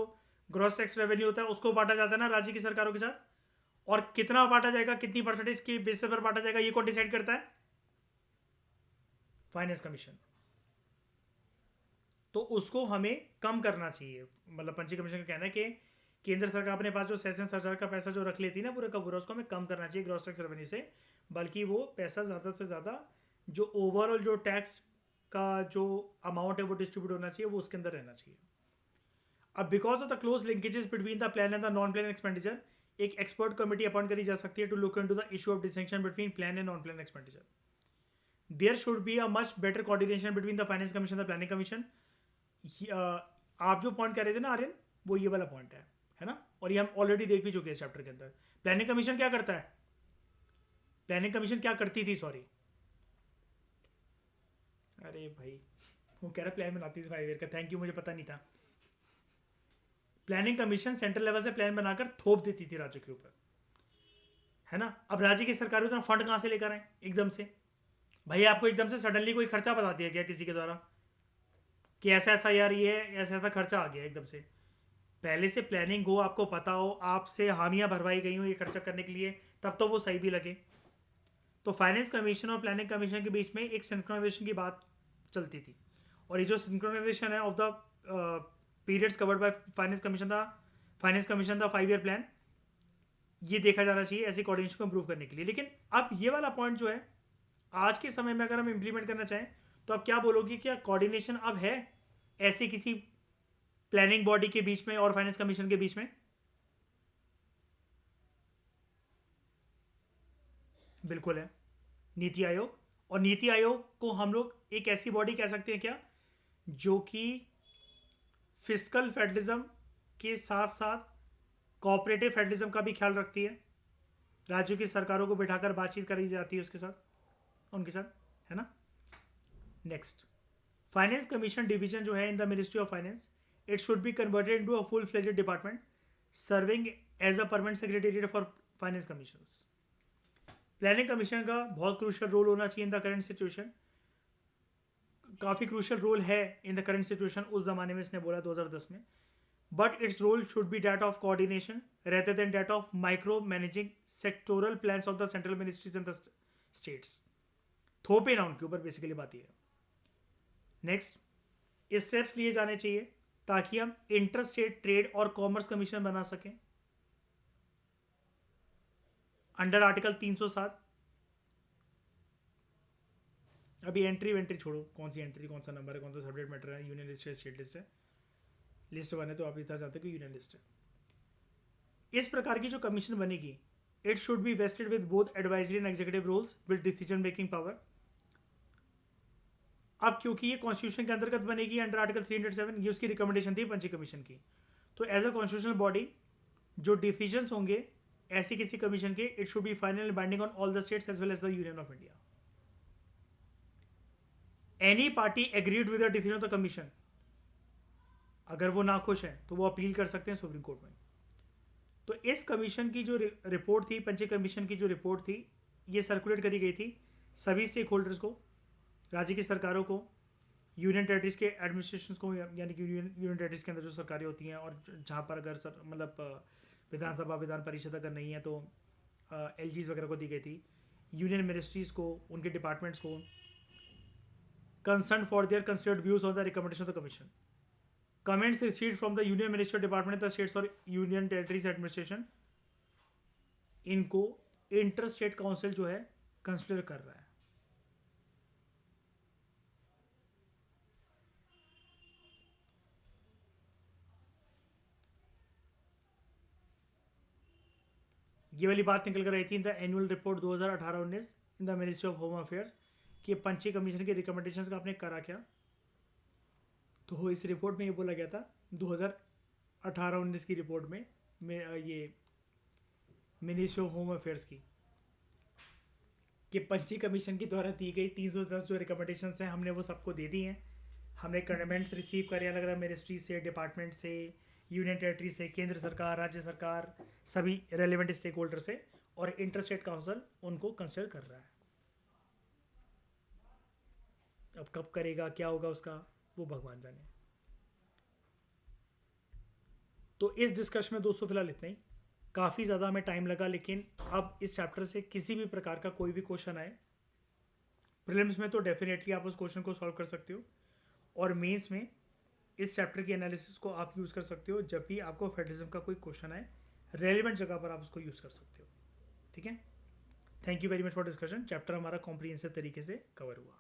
ग्रॉस टैक्स रेवेन्यू होता है उसको बांटा जाता है ना राज्य की सरकारों के साथ। और कितना बांटा जाएगा, कितनी परसेंटेज की बेसिस पर बांटा जाएगा, ये कौन डिसाइड करता है? Finance commission. तो उसको हमें कम करना चाहिए। मतलब पंची कमीशन का कहना है कि केंद्र सरकार अपने पास जो सेशन सरचार्ज का पैसा जो रख लेती है ना पूरा का पूरा, उसको हमें कम करना चाहिए ग्रॉस टैक्स रेवेन्यू से, बल्कि वो पैसा ज़्यादा से ज़्यादा जो ओवरऑल जो टैक्स का जो अमाउंट है वो डिस्ट्रीब्यूट होना चाहिए, वो उसके अंदर रहना चाहिए। अब because of the close linkages between the plan and the non plan expenditure, एक एक्सपर्ट कमेटी अपॉइंट करी जा सकती है to look into the issue of distinction between plan and non plan expenditure. There should be a much better coordination between the finance commission the planning commission. आप जो पॉइंट कह रहे थे ना आर्यन, वो ये वाला पॉइंट है ना, और ये हम ऑलरेडी देख भी चुके हैं चैप्टर के अंदर। प्लानिंग कमीशन क्या करता है? प्लानिंग कमीशन क्या करती थी, सॉरी, अरे भाई वो कह रहा प्लान बनाती थी 5 ईयर का, थैंक यू, मुझे पता नहीं था। प्लानिंग कमीशन सेंट्रल लेवल से प्लान बनाकर थोप देती थी राज्य के ऊपर, है ना। अब राज्य की सरकार उतना फंड कहाँ से लेकर आए एकदम से? भाई आपको एकदम से सडनली कोई खर्चा बता दिया गया किसी के द्वारा कि ऐसा ऐसा यार ये ऐसा ऐसा खर्चा आ गया एकदम से? पहले से प्लानिंग हो, आपको पता हो, आपसे हामियां भरवाई गई हो ये खर्चा करने के लिए, तब तो वो सही भी लगे। तो फाइनेंस कमीशन और प्लानिंग कमीशन के बीच में एक सिंक्रोनाइजेशन की बात चलती थी, और ये जो सिंक्रोनाइजेशन है of the periods covered by finance commission the 5 year plan, ये देखा जाना चाहिए ऐसी कोऑर्डिनेशन को इंप्रूव करने के लिए। लेकिन अब ये वाला पॉइंट जो है आज के समय में अगर हम इंप्लीमेंट करना चाहें तो आप क्या बोलोगे, क्या कोऑर्डिनेशन अब है ऐसे किसी प्लानिंग बॉडी के बीच में और फाइनेंस कमीशन के बीच में? बिल्कुल है, नीति आयोग। और नीति आयोग को हम लोग एक ऐसी बॉडी कह सकते हैं क्या जो कि फिस्कल फेडरलिज्म के साथ साथ कोऑपरेटिव फेडरलिज्म का भी ख्याल रखती है। राज्यों की सरकारों को बिठाकर बातचीत करी जाती है उसके साथ, उनके साथ, है ना। नेक्स्ट, फाइनेंस कमीशन डिवीजन जो है in the ministry of finance, it should be converted into a full fledged department serving as a permanent secretariat for finance commissions. Planning commission का बहुत क्रूशियल रोल होना चाहिए इन द करंट सिचुएशन। काफ़ी क्रूशियल रोल है इन द करंट सिचुएशन, उस जमाने में इसने बोला 2010 में। But its role should be that of coordination rather than that of micro managing sectoral plans of the central ministries and the states. थोपे ना उनके ऊपर, बेसिकली बात यह है। नेक्स्ट, स्टेप्स लिए जाने चाहिए ताकि हम इंटर स्टेट ट्रेड और कॉमर्स कमीशन बना सकें अंडर आर्टिकल 307। अभी एंट्री वेंट्री छोड़ो, कौन सी एंट्री, कौन सा नंबर है, कौन सा सब्जेक्ट मैटर है, यूनियन लिस्ट है, स्टेट लिस्ट है। लिस्ट बने तो आप इतना चाहते हो कि यूनियन लिस्ट है। इस प्रकार की जो कमीशन बनेगी, it should be vested with both advisory and executive roles with decision making power. अब क्योंकि ये कॉन्स्टिट्यूशन के अंतर्गत बनेगी अंडर आर्टिकल 307, ये उसकी रिकमेंडेशन थी पंची कमीशन की, तो एज अ कॉन्स्टिट्यूशनल बॉडी जो डिसीजंस होंगे ऐसी किसी कमीशन के, it should be final binding on all the states as well as the union of India. Any party agreed with the decision of the commission, अगर वो ना खुश है तो वो अपील कर सकते हैं सुप्रीम कोर्ट में। तो इस कमीशन की जो रिपोर्ट थी, पंची कमीशन की जो रिपोर्ट थी, ये सर्कुलेट करी गई थी सभी स्टेक होल्डर्स को, राज्य की सरकारों को, यूनियन टेरिटरीज के एडमिनिस्ट्रेशन को, यानी कि यूनियन टेरिटरीज के अंदर जो सरकारें होती हैं, और जहाँ पर अगर मतलब विधानसभा विधान परिषद अगर नहीं है तो LGs वगैरह को दी गई थी, यूनियन मिनिस्ट्रीज को, उनके डिपार्टमेंट्स को, concern for their considered views on the recommendation of the commission. Comments received from the union minister department the states और यूनियन टेरिटरीज एडमिनिस्ट्रेशन, इनको इंटर स्टेट काउंसिल जो है कंसिडर कर रहा है। ये वाली बात निकल कर आई थी in the annual report 2018-19 in the ministry of home affairs कि पंछी कमीशन की रिकमेंडेशंस का आपने करा क्या। तो इस रिपोर्ट में ये बोला गया था 2018-19 की रिपोर्ट में ये मिनिस्ट्री ऑफ होम अफेयर्स की कि पंछी कमीशन के द्वारा दी गई 310 जो रिकमेंडेशंस हैं हमने वो सबको दे दी हैं। हमने कमेंट्स रिसीव करे अलग अलग मिनिस्ट्री से, डिपार्टमेंट से, यूनियन टेरिटरी से, केंद्र सरकार, राज्य सरकार, सभी रेलिवेंट स्टेक होल्डर से, और इंटरस्टेट काउंसिल उनको कंसिडर कर रहा है। अब कब करेगा, क्या होगा उसका, वो भगवान जाने। तो इस डिस्कशन में दोस्तों फिलहाल इतना ही। काफ़ी ज़्यादा हमें टाइम लगा, लेकिन अब इस चैप्टर से किसी भी प्रकार का कोई भी क्वेश्चन आए प्रीलिम्स में तो डेफिनेटली आप उस क्वेश्चन को सॉल्व कर सकते हो, और मेंस में इस चैप्टर की एनालिसिस को आप यूज़ कर सकते हो। जब भी आपको फेडरलिज्म का कोई क्वेश्चन आए रेलिवेंट जगह पर आप उसको यूज़ कर सकते हो। ठीक है, thank you very much for discussion. Chapter हमारा कॉम्प्रिहेंसिव तरीके से कवर हुआ।